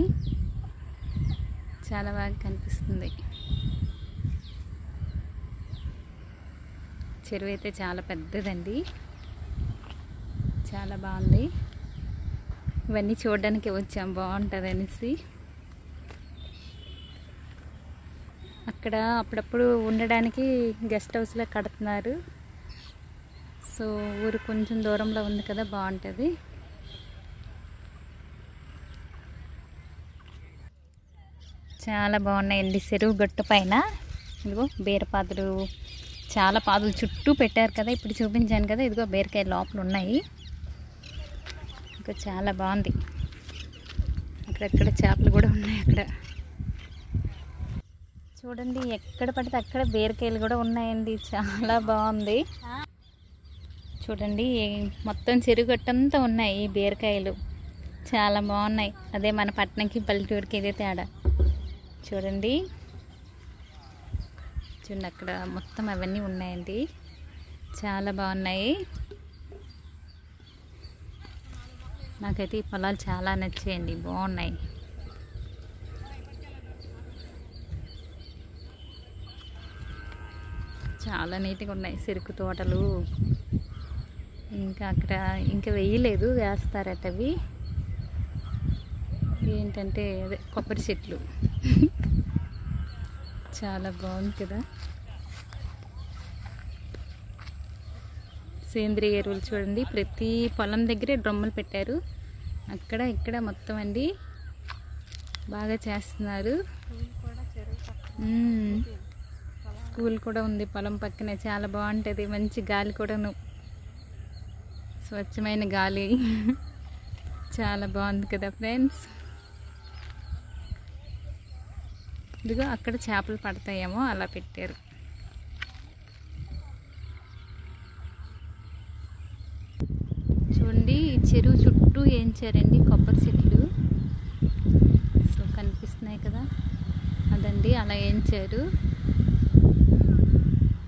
చాలా బాగా కనిపిస్తుంది. చెరువు అయితే చాలా పెద్దదండి, చాలా బాగుంది. ఇవన్నీ చూడడానికి వచ్చాం, బాగుంటుంది అనేసి. అక్కడ అప్పుడప్పుడు ఉండడానికి గెస్ట్ హౌస్లో కడుతున్నారు. సో ఊరు కొంచెం దూరంలో ఉంది కదా, బాగుంటుంది. చాలా బాగున్నాయండి చెరువు గట్టు పైన. ఇదిగో బీరపాదులు, చాలా పాదులు చుట్టూ పెట్టారు కదా, ఇప్పుడు చూపించాను కదా, ఇదిగో బీరకాయ లోపల ఉన్నాయి. ఇంకా చాలా బాగుంది. అక్కడక్కడ చేపలు కూడా ఉన్నాయి. అక్కడ చూడండి, ఎక్కడ పడితే అక్కడ బీరకాయలు కూడా ఉన్నాయండి. చాలా బాగుంది. చూడండి, మొత్తం చెరుగట్టంతా ఉన్నాయి ఈ బీరకాయలు. చాలా బాగున్నాయి. అదే మన పట్టణంకి పల్లెటూరుకి ఇదే తేడా. చూడండి చూడండి, అక్కడ మొత్తం అవన్నీ ఉన్నాయండి. చాలా బాగున్నాయి. నాకైతే ఈ పొలాలు చాలా నచ్చాయండి, బాగున్నాయి. చాలా నీట్గా ఉన్నాయి చెరుకు తోటలు. ఇంకా అక్కడ ఇంకా వేయలేదు, వేస్తారట. అవి ఏంటంటే అదే కొబ్బరి చెట్లు. చాలా బాగుంది కదా. సేంద్రియ ఎరువులు చూడండి, ప్రతి పొలం దగ్గరే డ్రమ్ములు పెట్టారు. అక్కడ ఇక్కడ మొత్తం అండి బాగా చేస్తున్నారు. స్కూల్ కూడా ఉంది పొలం పక్కనే. చాలా బాగుంటుంది, మంచి గాలి కూడాను, స్వచ్ఛమైన గాలి. చాలా బాగుంది కదా ఫ్రెండ్స్. ఇదిగో అక్కడ చేపలు పడతాయేమో అలా పెట్టారు. చూడండి, ఈ చెరువు చుట్టూ ఏంచారండి కొబ్బరి చెట్లు. సో కనిపిస్తున్నాయి కదా, అదండి అలా ఏంచారు.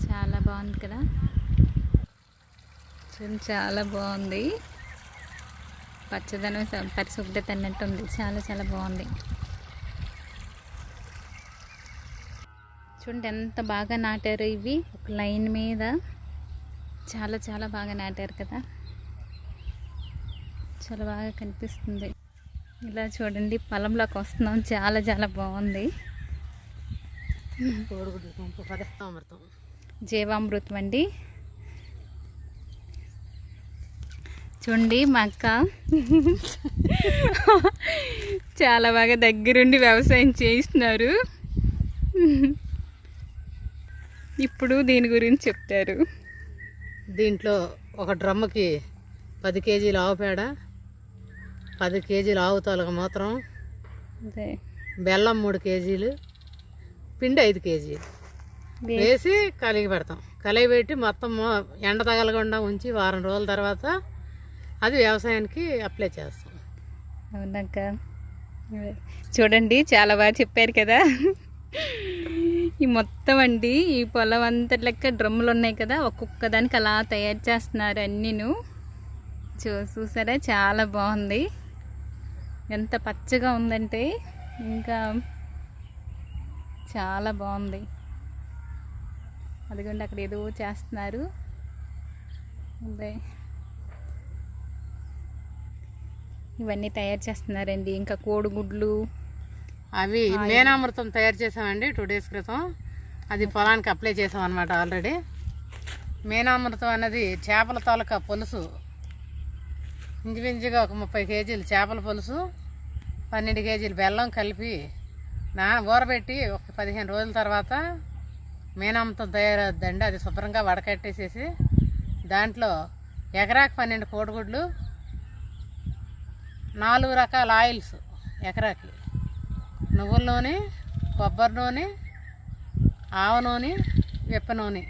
చాలా బాగుంది కదా. చూడండి, చాలా బాగుంది. పచ్చదనం, పరిశుభ్రత అన్నట్టు ఉంది. చాలా చాలా బాగుంది. చూడండి ఎంత బాగా నాటారు ఇవి ఒక లైన్ మీద. చాలా చాలా బాగా నాటారు కదా, చాలా బాగా కనిపిస్తుంది. ఇలా చూడండి, పొలంలోకి వస్తున్నాం. చాలా చాలా బాగుంది. జీవామృతం అండి. చూడండి, మా అక్క చాలా బాగా దగ్గరుండి వ్యవసాయం చేయిస్తున్నారు. ఇప్పుడు దీని గురించి చెప్తారు. దీంట్లో ఒక డ్రమ్ముకి 10 కేజీలు ఆవు పేడ, 10 కేజీలు ఆవు తొలగ మూత్రం, అదే బెల్లం 3 కేజీలు, పిండి 5 కేజీలు వేసి కలిగి పెడతాం. కలిగి పెట్టి మొత్తం ఎండ తగలకుండా ఉంచి వారం రోజుల తర్వాత అది వ్యవసాయానికి అప్లై చేస్తాం. అవునాక చూడండి, చాలా బాగా చెప్పారు కదా. ఈ మొత్తం అండి ఈ పొలం అంత లెక్క డ్రమ్ములు ఉన్నాయి కదా, ఒక్కొక్క దానికి అలా తయారు చేస్తున్నారు అన్నీను. చూసారా, చాలా బాగుంది. ఎంత పచ్చగా ఉందంటే ఇంకా చాలా బాగుంది. అదిగోండి అక్కడ ఏదో చేస్తున్నారు. అదే ఇవన్నీ తయారు చేస్తున్నారండి. ఇంకా కోడిగుడ్లు అవి మేనామృతం తయారు చేసామండి 2 days క్రితం. అది పొలానికి అప్లై చేసాం అనమాట ఆల్రెడీ. మేనామృతం అన్నది చేపల తొలక పులుసు, ఇంచుమించుగా ఒక 30 కేజీలు చేపల పులుసు, 12 కేజీలు బెల్లం కలిపి ఊరబెట్టి ఒక 15 రోజుల తర్వాత మేనామృతం తయారవుద్దండి. అది శుభ్రంగా వడకట్టేసేసి దాంట్లో ఎకరాకి 12 కోడిగుడ్లు, 4 రకాల ఆయిల్స్ ఎకరాకి, నువ్వుల నూనె, కొబ్బరి నూనె, ఆవ నూనె, విప్ప నూనె,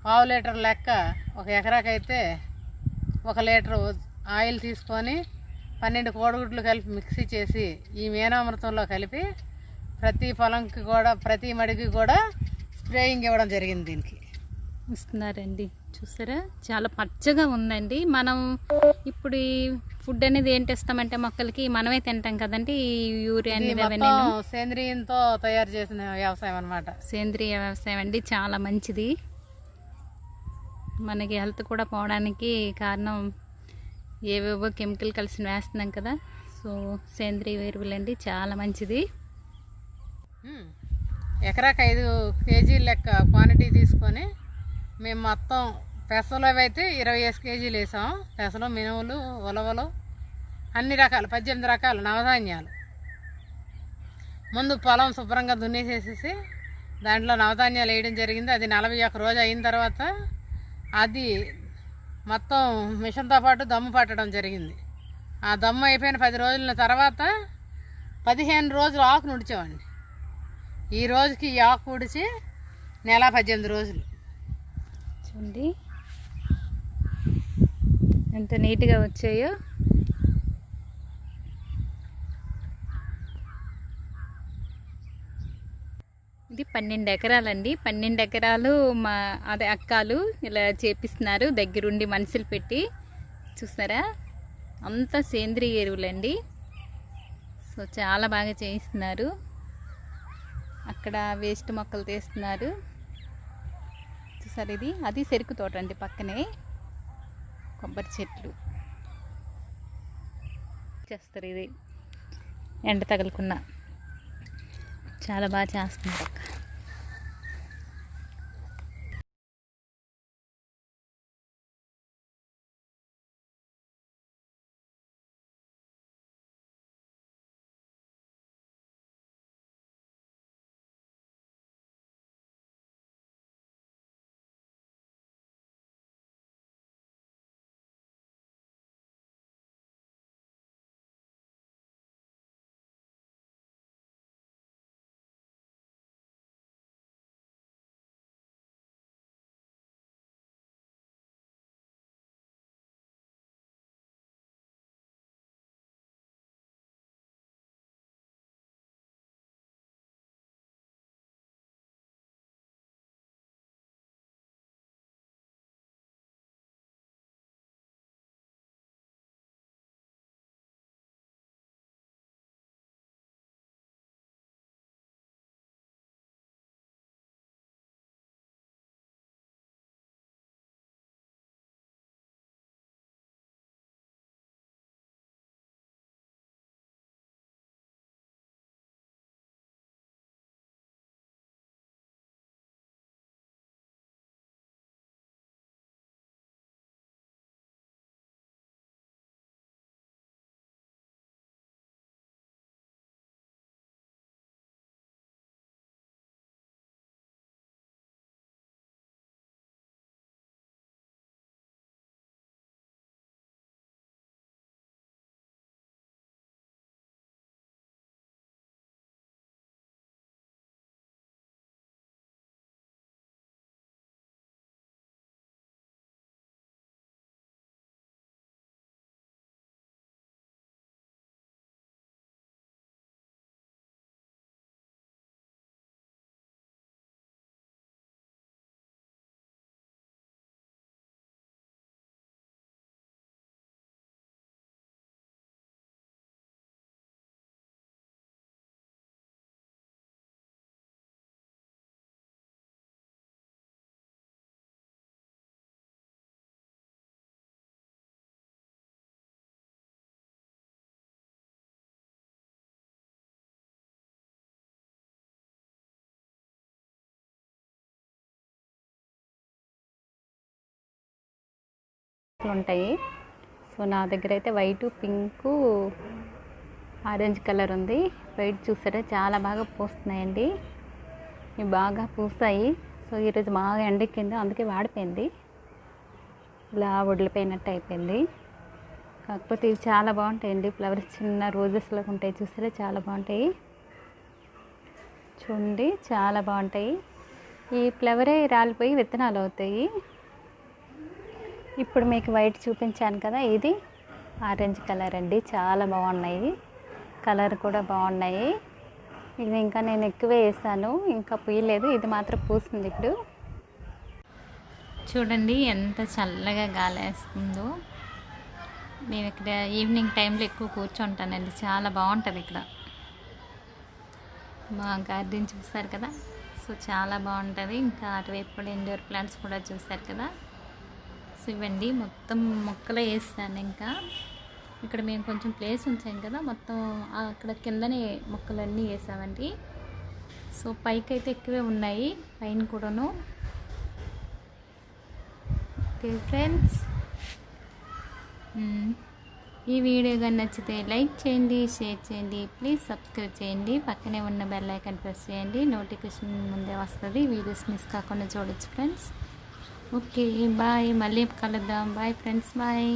1/2 లీటర్ లెక్క. ఒక ఎకరాకైతే 1 లీటర్ ఆయిల్ తీసుకొని 12 కోడిగుడ్లు కలిపి మిక్సీ చేసి ఈ మేనామృతంలో కలిపి ప్రతి పొలంకి కూడా ప్రతి మడికి కూడా స్ప్రేయింగ్ ఇవ్వడం జరిగింది. దీనికి ఇస్తున్నారండి. చూసారా, చాలా పచ్చగా ఉందండి. మనం ఇప్పుడు ఈ ఫుడ్ అనేది ఏంటి ఇస్తామంటే మొక్కలకి మనమే తింటాం కదండి. ఈ యూరియా అనేది అవన్నీ సేంద్రియంతో తయారు చేసిన వ్యవసాయం అన్నమాట. సేంద్రియ వ్యవసాయం అండి, చాలా మంచిది. మనకి హెల్త్ కూడా పోవడానికి కారణం ఏవేవో కెమికల్ కలిసి వేస్తున్నాం కదా. సో సేంద్రియ ఎరువులండి, చాలా మంచిది. ఎకరాకి 5 కేజీల లెక్క క్వాంటిటీ తీసుకొని మేము మొత్తం పెసలు అయితే 25 కేజీలు వేసాం. పెసలు, మినువులు, ఉలవలు, అన్ని రకాలు 18 రకాల నవధాన్యాలు ముందు పొలం శుభ్రంగా దున్నేసేసి దాంట్లో నవధాన్యాలు వేయడం జరిగింది. అది 41 రోజు అయిన తర్వాత అది మొత్తం మిషన్తో పాటు దమ్ము పట్టడం జరిగింది. ఆ దమ్ము అయిపోయిన 10 రోజుల తర్వాత 15 రోజులు ఆకు నుడిచామండి. ఈ రోజుకి ఈ ఆకు ఉడిచి నెల 18 రోజులు. చూడండి ఎంత నీట్గా వచ్చాయో. ఇది 12 ఎకరాలండి. 12 ఎకరాలు మా అదే అక్కలు ఇలా చేపిస్తున్నారు దగ్గరుండి మనుషులు పెట్టి. చూస్తారా అంతా సేంద్రియ ఎరువులండి. సో చాలా బాగా చేయిస్తున్నారు. అక్కడ వేస్ట్ మొక్కలు తీస్తున్నారు. చూసారు ఇది అది చెరుకు తోట అండి, పక్కనే కొబ్బరి చెట్లు చేస్తారు. ఇది ఎండ తగలకున్నా చాలా బాగా చేస్తున్నారు అక్క. ఉంటాయి. సో నా దగ్గర అయితే వైట్, పింక్, ఆరెంజ్ కలర్ ఉంది. వైట్ చూసారా చాలా బాగా పూస్తున్నాయండి. ఇవి బాగా పూస్తాయి. సో ఈరోజు బాగా ఎండెక్కింది, అందుకే వాడిపోయింది, ఇలా వదిలిపోయినట్టు అయిపోయింది. కాకపోతే ఇవి చాలా బాగుంటాయండి. ఫ్లవర్స్ చిన్న రోజెస్ లాగా ఉంటాయి చూసారా, చాలా బాగుంటాయి. చూడండి చాలా బాగుంటాయి. ఈ ఫ్లవరే రాలిపోయి విత్తనాలు అవుతాయి. ఇప్పుడు మీకు వైట్ చూపించాను కదా, ఇది ఆరెంజ్ కలర్ అండి. చాలా బాగున్నాయి, కలర్ కూడా బాగున్నాయి. ఇది ఇంకా నేను ఎక్కువే వేసాను, ఇంకా పూయలేదు. ఇది మాత్రం పూస్తుంది ఇప్పుడు. చూడండి ఎంత చల్లగా గాలి వేస్తుందో. నేను ఇక్కడ ఈవినింగ్ టైంలో ఎక్కువ కూర్చుంటానండి, చాలా బాగుంటుంది ఇక్కడ. మా గార్డెన్ చూస్తారు కదా, సో చాలా బాగుంటుంది. ఇంకా అటువైపు కూడా ఇండోర్ ప్లాంట్స్ కూడా చూస్తారు కదా. సో ఇవ్వండి మొత్తం మొక్కలే వేస్తాను. ఇంకా ఇక్కడ మేము కొంచెం ప్లేస్ ఉంచాం కదా, మొత్తం అక్కడ కిందనే మొక్కలన్నీ వేసామండి. సో పైకి అయితే ఎక్కువే ఉన్నాయి, పైన కూడాను. ఓకే ఫ్రెండ్స్, ఈ వీడియో కానీ నచ్చితే లైక్ చేయండి, షేర్ చేయండి, ప్లీజ్ సబ్స్క్రైబ్ చేయండి. పక్కనే ఉన్న బెల్ ఐకాన్ ప్రెస్ చేయండి, నోటిఫికేషన్ ముందే వస్తుంది. వీడియోస్ మిస్ కాకుండా చూడొచ్చు ఫ్రెండ్స్. ఓకే బాయ్, మళ్ళీ కలుద్దాం. Bye friends, bye.